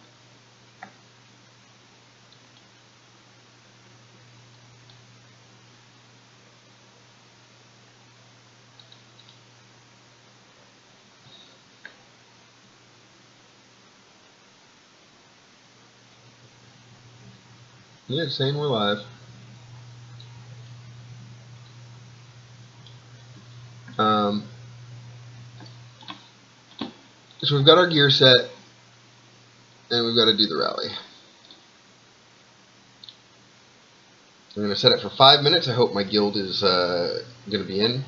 Yeah, saying we're live. So we've got our gear set, and we've got to do the rally. I'm going to set it for 5 minutes. I hope my guild is going to be in. I'm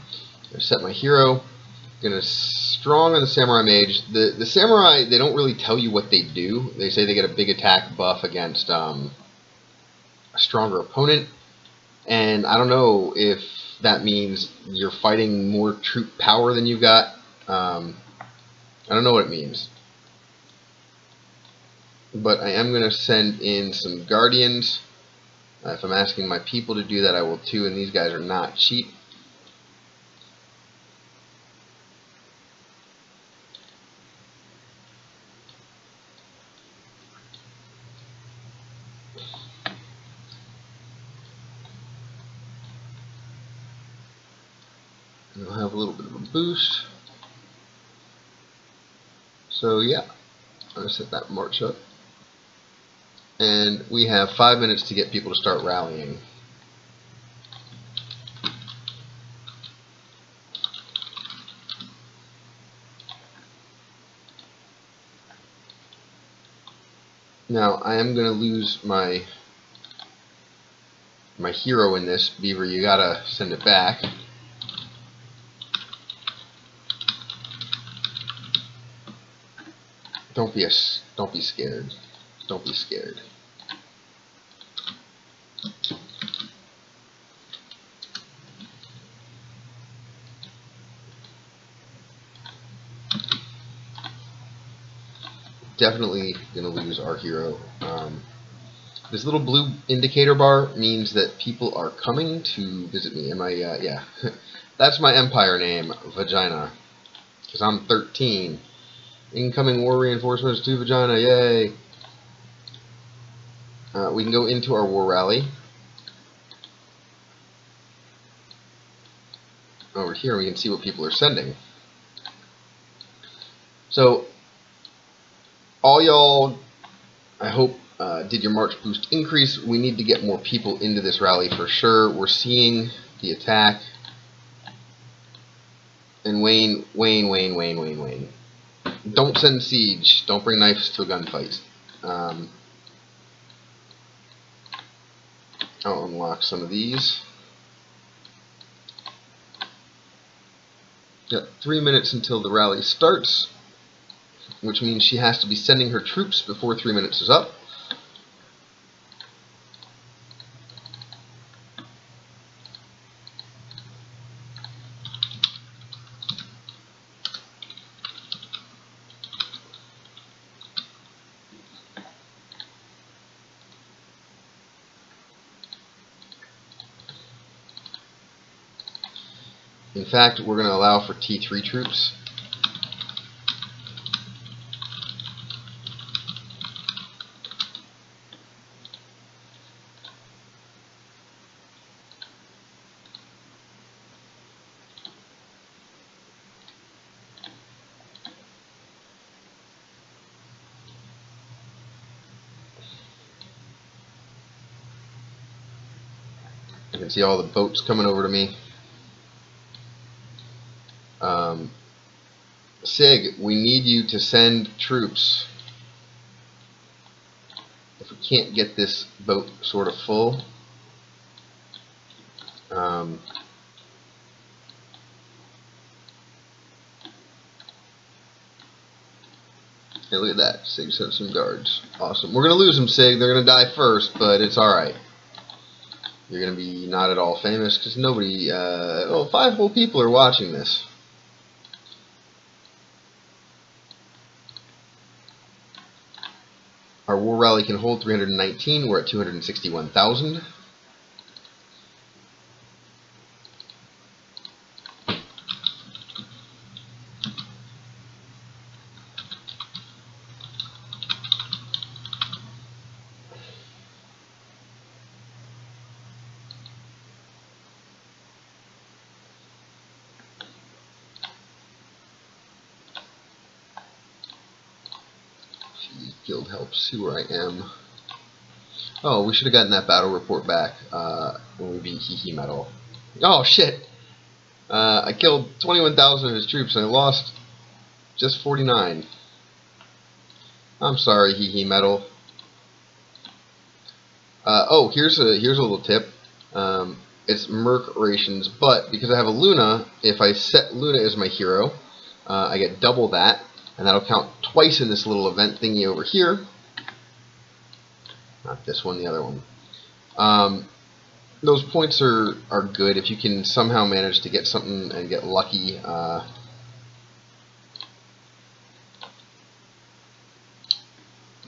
going to set my hero. Going to strong on the samurai mage. The samurai, they don't really tell you what they do. They say they get a big attack buff against a stronger opponent, and I don't know if that means you're fighting more troop power than you've got. I don't know what it means. But I am going to send in some guardians. If I'm asking my people to do that, I will too, and these guys are not cheap. And I'll have a little bit of a boost. So yeah, I'm going to set that march up. And we have 5 minutes to get people to start rallying. Now, I am going to lose my hero in this. Beaver, you gotta send it back. Don't be scared. Don't be scared. Definitely gonna lose our hero. This little blue indicator bar means that people are coming to visit me. Am I? Yeah. That's my empire name, Vagina. Because I'm 13. Incoming war reinforcements to Vagina, yay! We can go into our war rally. Over here we can see what people are sending. So, all y'all, I hope, did your March boost increase. We need to get more people into this rally for sure. We're seeing the attack. And Wayne. Don't send siege. Don't bring knives to a gunfight. I'll unlock some of these. Got 3 minutes until the rally starts, which means she has to be sending her troops before 3 minutes is up. In fact, we're going to allow for T3 troops. You can see all the boats coming over to me. Sig, we need you to send troops. If we can't get this boat sort of full, hey, look at that. Sig sent some guards. Awesome. We're going to lose them, Sig. They're going to die first, but it's alright. You're going to be not at all famous because nobody, well, 5 whole people are watching this. Our war rally can hold 319. We're at 261,000. Guild helps see where I am. Oh, we should have gotten that battle report back when we beat Hehe Metal. Oh shit! I killed 21,000 of his troops and I lost just 49. I'm sorry, Hehe Metal. Oh, here's a little tip. It's Merc rations, but because I have a Luna, if I set Luna as my hero, I get double that, and that'll count twice in this little event thingy over here. Not this one, the other one. Those points are good if you can somehow manage to get something and get lucky.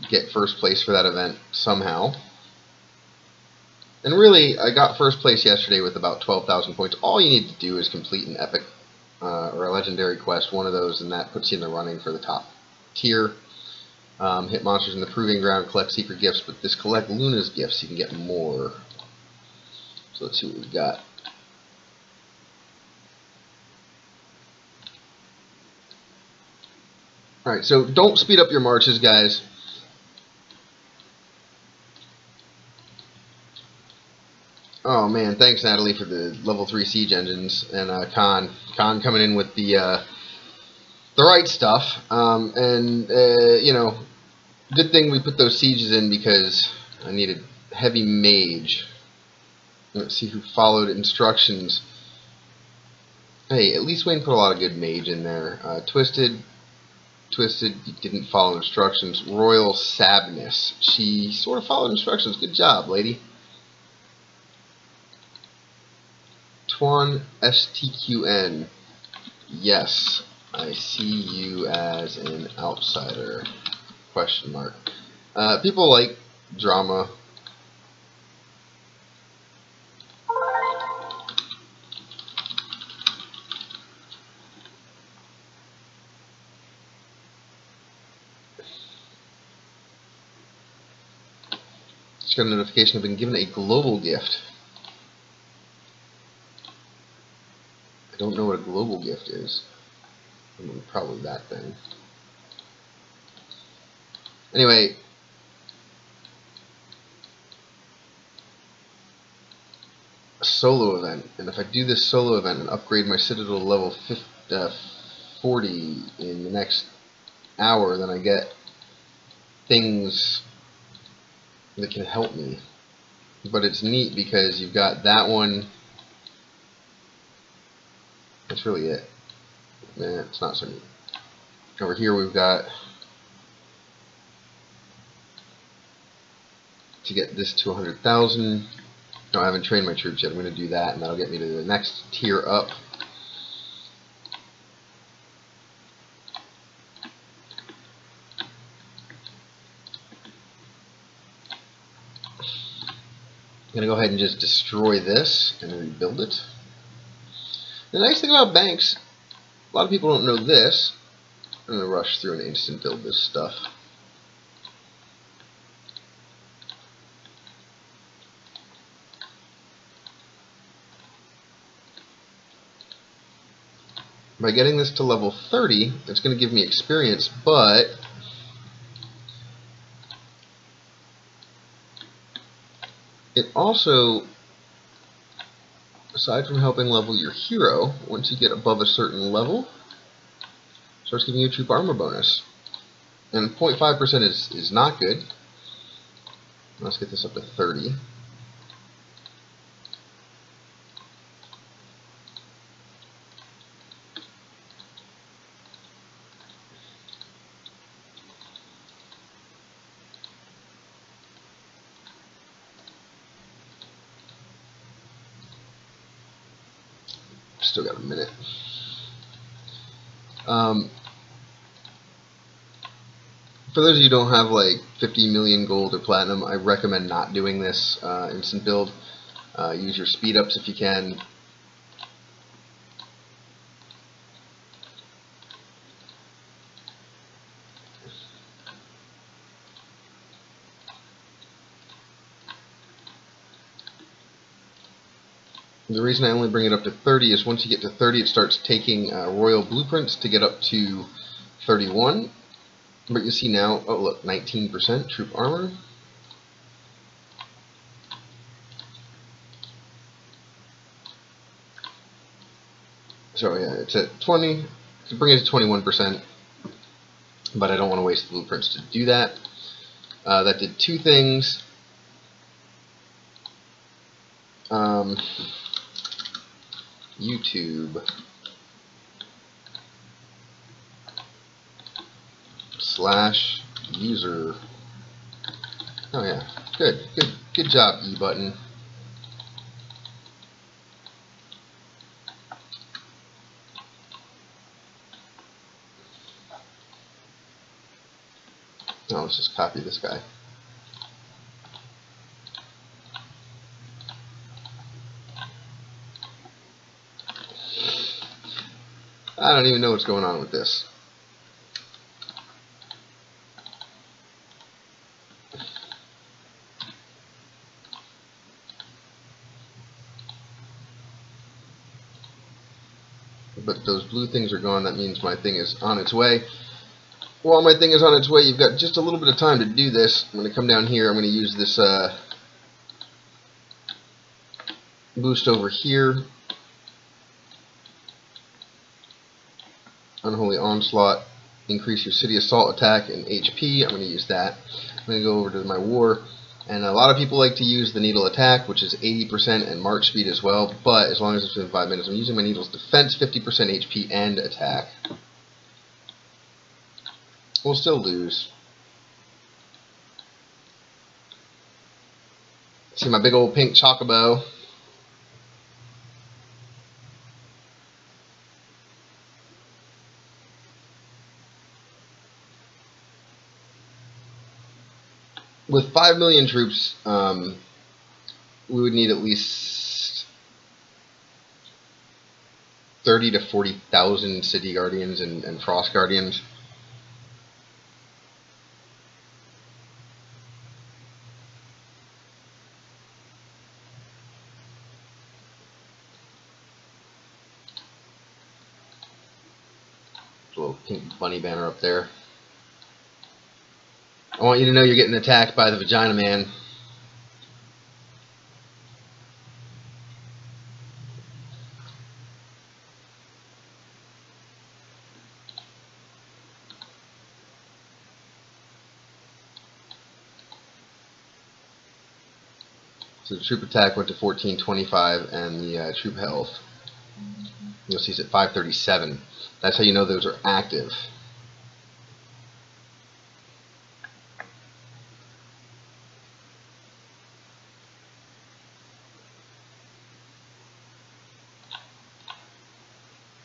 Get first place for that event somehow. And really, I got first place yesterday with about 12,000 points. All you need to do is complete an epic or a legendary quest, one of those, and that puts you in the running for the top tier. Hit monsters in the proving ground, collect secret gifts, but this collect Luna's gifts, you can get more. So let's see what we've got. Alright, so don't speed up your marches, guys. Oh man, thanks Natalie for the level 3 siege engines, and Khan coming in with the right stuff, you know, good thing we put those sieges in because I needed heavy mage. Let's see who followed instructions. Hey, at least Wayne put a lot of good mage in there. Twisted didn't follow instructions. Royal Sabness, she sort of followed instructions. Good job, lady. Twan STQN, yes, I see you as an outsider, question mark. People like drama. Just got a notification I've been given a global gift. I don't know what a global gift is. I mean, probably that thing. Anyway, a solo event, and if I do this solo event and upgrade my Citadel to level 40 in the next hour, then I get things that can help me. But it's neat because you've got that one. That's really it. Nah, it's not so neat. Over here we've got to get this to 100,000. No, I haven't trained my troops yet. I'm going to do that, and that'll get me to the next tier up. I'm going to go ahead and just destroy this and rebuild it. The nice thing about banks, a lot of people don't know this. I'm going to rush through and instant build this stuff. By getting this to level 30, it's going to give me experience, but it also, aside from helping level your hero, once you get above a certain level, starts giving you a troop armor bonus. And 0.5% is not good. Let's get this up to 30. Still got a minute. For those of you who don't have like 50 million gold or platinum, I recommend not doing this instant build. Use your speed ups if you can. The reason I only bring it up to 30 is once you get to 30, it starts taking royal blueprints to get up to 31. But you see now, oh look, 19% troop armor. So yeah, it's at 20. To bring it to 21%, but I don't want to waste the blueprints to do that. That did two things. YouTube /user. Oh yeah, good job, E button. Now let's just copy this guy. I don't even know what's going on with this. But those blue things are gone. That means my thing is on its way. While my thing is on its way, you've got just a little bit of time to do this. I'm going to come down here. I'm going to use this boost over here. Unholy Onslaught. Increase your city assault attack and HP. I'm going to use that. I'm going to go over to my war. And a lot of people like to use the needle attack, which is 80% and march speed as well. But as long as it's within 5 minutes, I'm using my needle's defense, 50% HP, and attack. We'll still lose. See my big old pink chocobo. With 5 million troops, we would need at least 30 to 40,000 city guardians and frost guardians. Little pink bunny banner up there. I want you to know you're getting attacked by the Vagina Man. So the troop attack went to 1425 and the troop health, you'll see it's at 537. That's how you know those are active.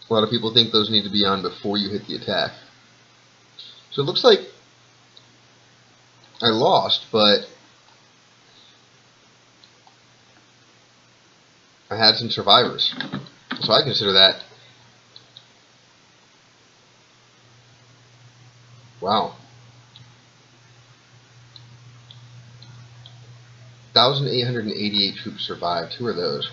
A lot of people think those need to be on before you hit the attack. So it looks like I lost, but I had some survivors. So I consider that. Wow. 1,888 troops survived. Who are those?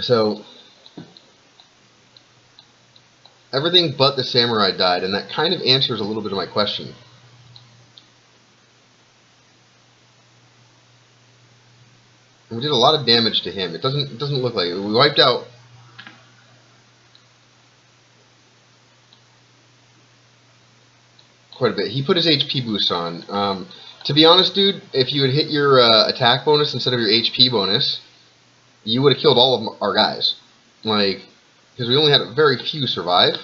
So everything but the samurai died, and that kind of answers a little bit of my question. And we did a lot of damage to him. It doesn't look like it. We wiped out quite a bit. He put his HP boost on. To be honest, dude, if you had hit your attack bonus instead of your HP bonus, you would have killed all of our guys. Like, because we only had very few survive.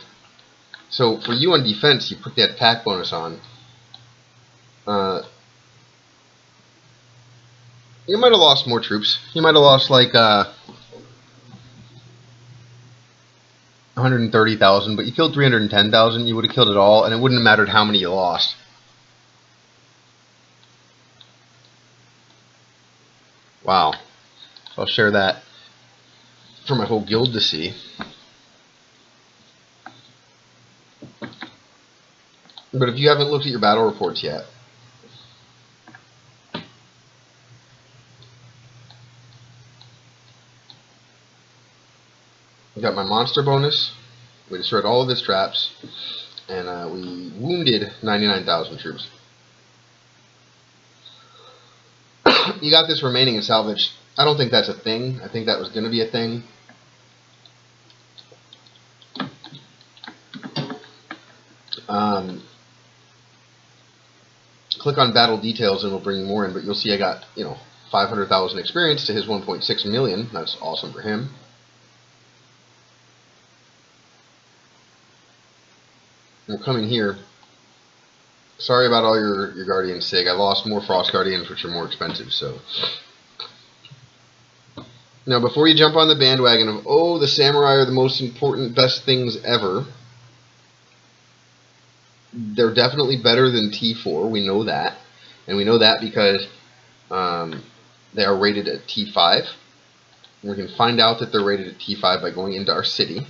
So for you on defense, you put that attack bonus on. You might have lost more troops. You might have lost like 130,000, but you killed 310,000. You would have killed it all, and it wouldn't have mattered how many you lost. Wow. So I'll share that for my whole guild to see. But if you haven't looked at your battle reports yet, got my monster bonus. We destroyed all of his traps, and we wounded 99,000 troops. You got this remaining in salvage. I don't think that's a thing. I think that was going to be a thing. Click on battle details and we'll bring more in, but you'll see I got, 500,000 experience to his 1.6 million. That's awesome for him. We'll come in here. Sorry about all your Guardians, Sig. I lost more Frost Guardians, which are more expensive, so. Now, before you jump on the bandwagon of, oh, the Samurai are the most important, best things ever, they're definitely better than T4. We know that. And we know that because they are rated at T5. And we can find out that they're rated at T5 by going into our city.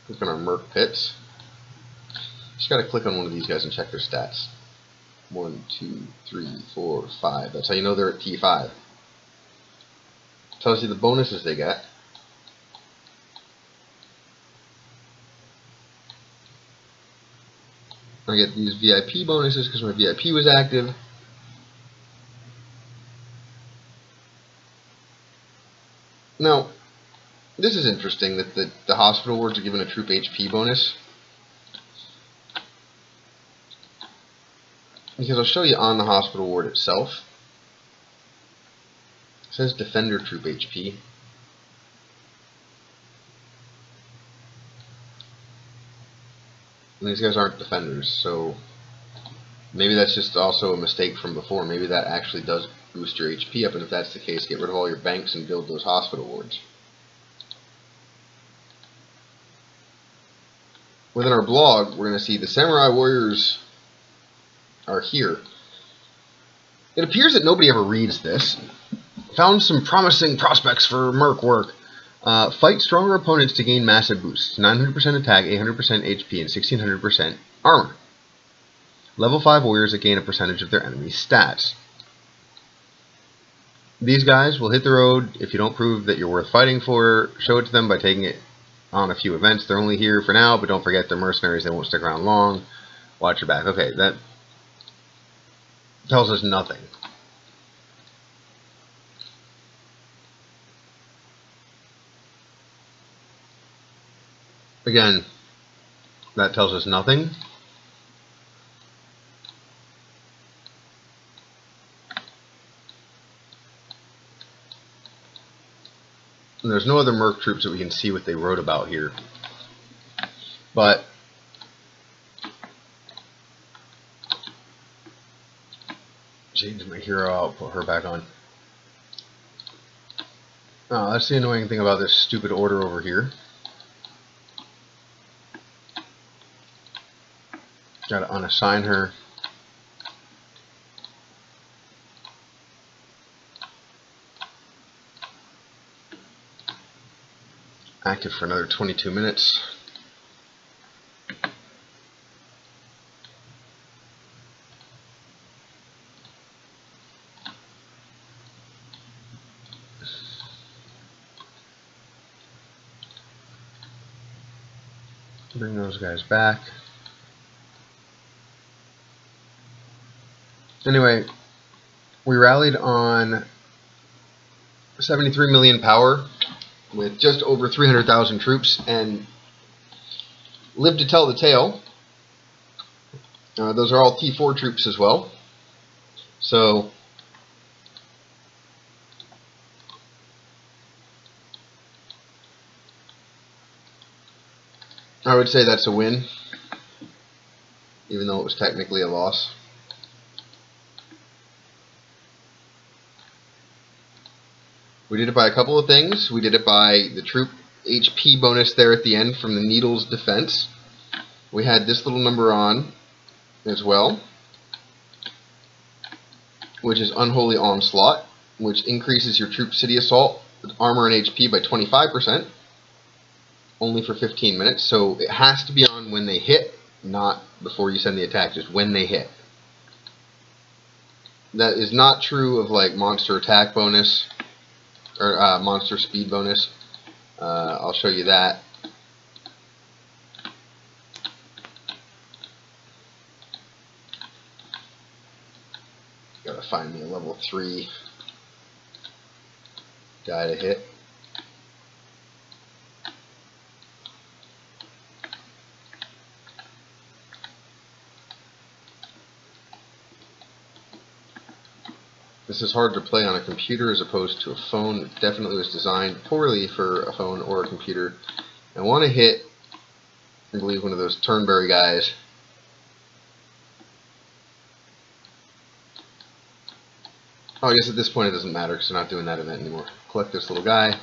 Click on our Merc Pits. Just got to click on one of these guys and check their stats. 1, 2, 3, 4, 5. That's how you know they're at T5. Tells you the bonuses they get. I get these VIP bonuses because my VIP was active. Now, this is interesting that the hospital wards are given a troop HP bonus. Because I'll show you on the hospital ward itself. It says Defender Troop HP. And these guys aren't defenders, so maybe that's just also a mistake from before. Maybe that actually does boost your HP up, and if that's the case, get rid of all your banks and build those hospital wards. Within our blog, we're going to see the Samurai Warriors are here. It appears that nobody ever reads this. Found some promising prospects for Merc work. Fight stronger opponents to gain massive boosts. 900% attack, 800% HP, and 1600% armor. Level 5 warriors that gain a percentage of their enemy's stats. These guys will hit the road if you don't prove that you're worth fighting for. Show it to them by taking it on a few events. They're only here for now, but don't forget they're mercenaries. They won't stick around long. Watch your back. Okay, that tells us nothing. Again, that tells us nothing. And there's no other Merc troops that we can see what they wrote about here. But change my hero, I'll put her back on. Oh, that's the annoying thing about this stupid order over here. Gotta unassign her. Active for another 22 minutes. Bring those guys back. Anyway, we rallied on 73 million power with just over 300,000 troops and lived to tell the tale. Those are all T4 troops as well. So I would say that's a win, even though it was technically a loss. We did it by a couple of things. We did it by the troop HP bonus there at the end from the Needle's defense. We had this little number on as well, which is Unholy Onslaught, which increases your troop city assault armor and HP by 25%, only for 15 minutes. So it has to be on when they hit, not before you send the attack, just when they hit. That is not true of like monster attack bonus or monster speed bonus. I'll show you that. Gotta find me a level 3 guy to hit. This is hard to play on a computer as opposed to a phone. It definitely was designed poorly for a phone or a computer. I want to hit, I believe, one of those Turnberry guys. Oh, I guess at this point it doesn't matter because they're not doing that event anymore. Collect this little guy,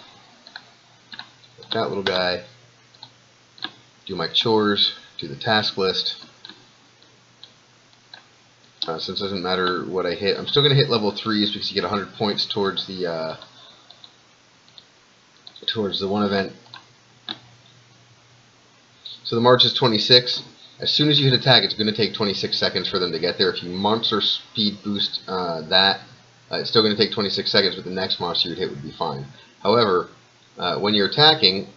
that little guy, do my chores, do the task list. Since it doesn't matter what I hit, I'm still going to hit level 3s because you get 100 points towards the one event. So the march is 26. As soon as you hit attack, it's going to take 26 seconds for them to get there. If you monster speed boost it's still going to take 26 seconds, but the next monster you'd hit would be fine. However, when you're attacking,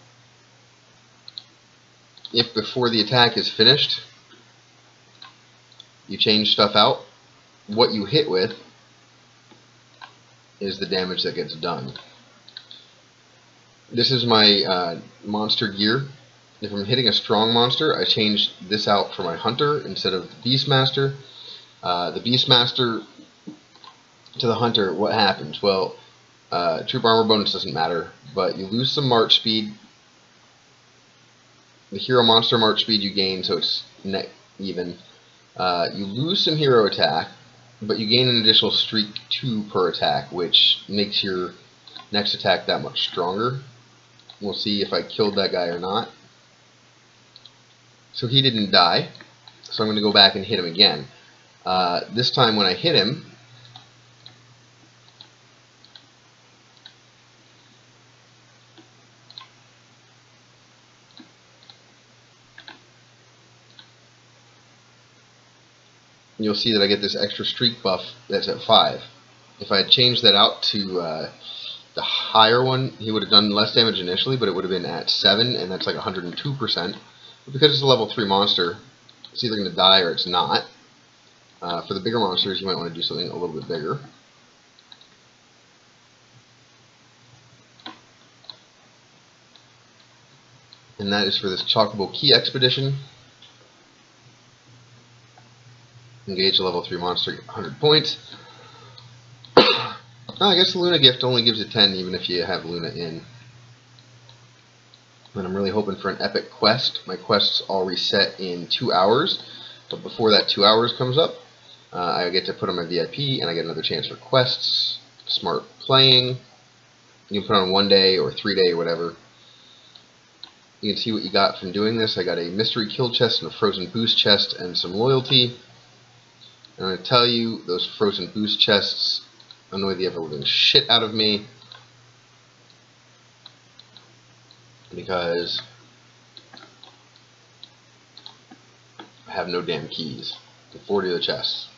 if before the attack is finished, you change stuff out, what you hit with is the damage that gets done. This is my monster gear. If I'm hitting a strong monster, I change this out for my hunter instead of the Beastmaster. The Beastmaster to the hunter, what happens? Well, troop armor bonus doesn't matter, but you lose some march speed. The hero monster march speed you gain, so it's net even. You lose some hero attack, but you gain an additional streak 2 per attack, which makes your next attack that much stronger. We'll see if I killed that guy or not. So he didn't die, so I'm going to go back and hit him again. This time when I hit him, you'll see that I get this extra streak buff that's at 5. If I had changed that out to the higher one, he would have done less damage initially, but it would have been at 7, and that's like 102%. But because it's a level 3 monster, it's either going to die or it's not. For the bigger monsters, you might want to do something a little bit bigger. And that is for this Chocobo Key Expedition. Engage a level 3 monster, get 100 points. I guess the Luna gift only gives you 10 even if you have Luna in. And I'm really hoping for an epic quest. My quests all reset in 2 hours, but before that 2 hours comes up, I get to put on my VIP and I get another chance for quests. Smart playing. You can put on 1 day or 3 day or whatever. You can see what you got from doing this. I got a mystery kill chest and a frozen boost chest and some loyalty. And I'm going to tell you, those frozen boost chests annoy the ever-living shit out of me. Because I have no damn keys to 40 of the chests.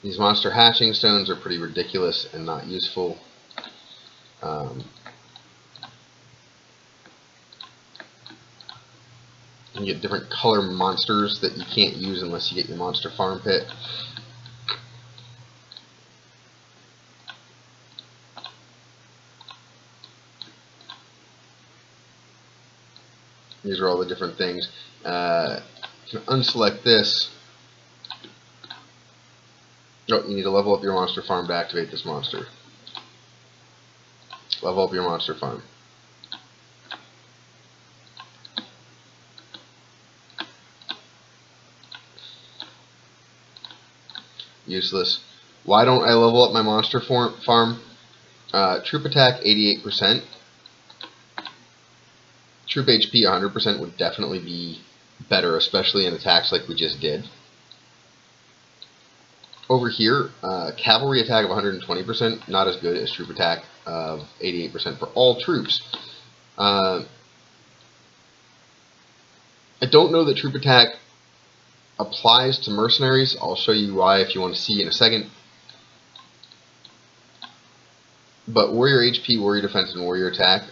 These monster hatching stones are pretty ridiculous and not useful. You get different color monsters that you can't use unless you get your monster farm pit. These are all the different things. You can unselect this. Oh, you need to level up your monster farm to activate this monster. Level up your monster farm. Useless. Why don't I level up my monster farm? Troop attack 88%. Troop HP 100% would definitely be better, especially in attacks like we just did. Over here, cavalry attack of 120%, not as good as troop attack of 88% for all troops. I don't know that troop attack applies to mercenaries. I'll show you why if you want to see in a second. But warrior HP, warrior defense, and warrior attack,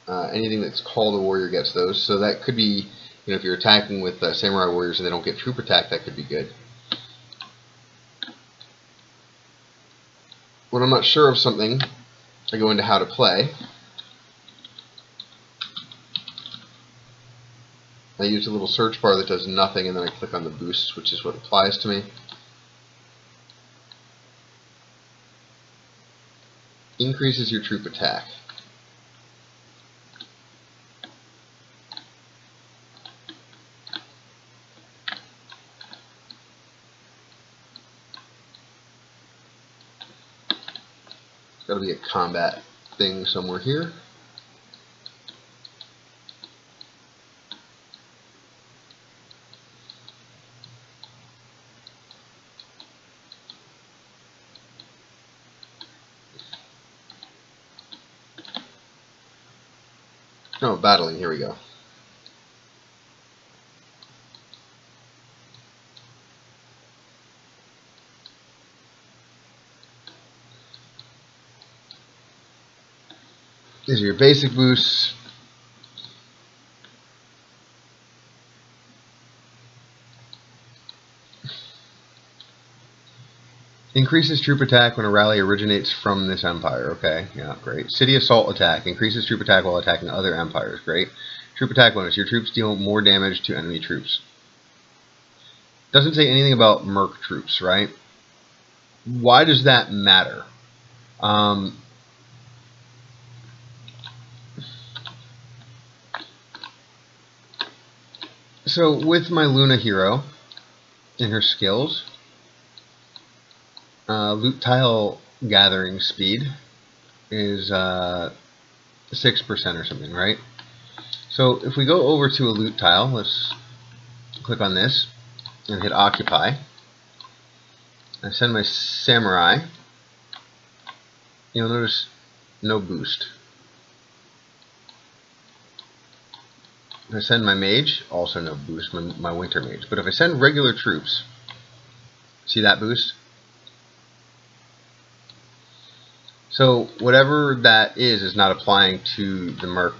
anything that's called a warrior gets those. So that could be, if you're attacking with samurai warriors and they don't get troop attack, that could be good. When I'm not sure of something, I go into how to play. I use a little search bar that does nothing, and then I click on the boosts, which is what applies to me. Increases your troop attack. There's got to be a combat thing somewhere here. Oh, battling, here we go. These are your basic boosts. Increases troop attack when a rally originates from this empire. Okay, yeah, great. City assault attack. Increases troop attack while attacking other empires. Great. Troop attack bonus. Your troops deal more damage to enemy troops. Doesn't say anything about merc troops, right? Why does that matter? So with my Luna hero and her skills, loot tile gathering speed is 6% or something, right? So if we go over to a loot tile, let's click on this and hit occupy. I send my samurai. You'll notice no boost. If I send my mage, also no boost, my winter mage. But if I send regular troops, see that boost? So whatever that is not applying to the merc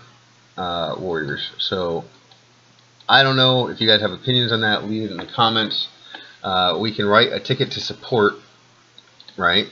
warriors. So I don't know if you guys have opinions on that. Leave it in the comments. We can write a ticket to support, right?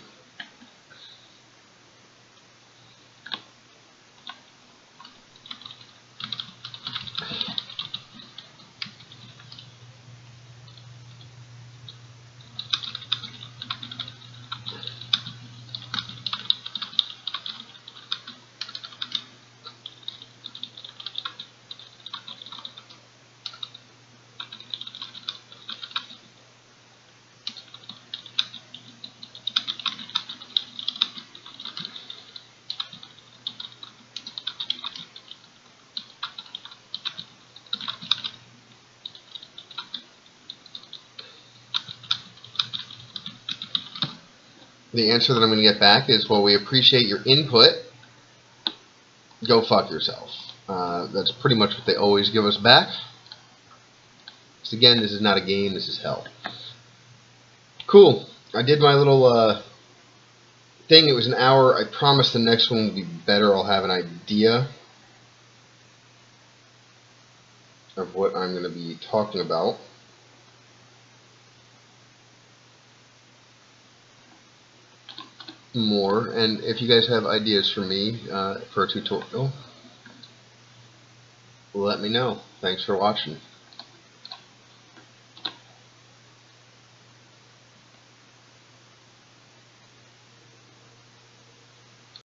The answer that I'm going to get back is, well, we appreciate your input. Go fuck yourself. That's pretty much what they always give us back. So again, this is not a game, this is hell. Cool. I did my little thing. It was an hour. I promise the next one will be better. I'll have an idea of what I'm going to be talking about. More, and if you guys have ideas for me for a tutorial, let me know. Thanks for watching.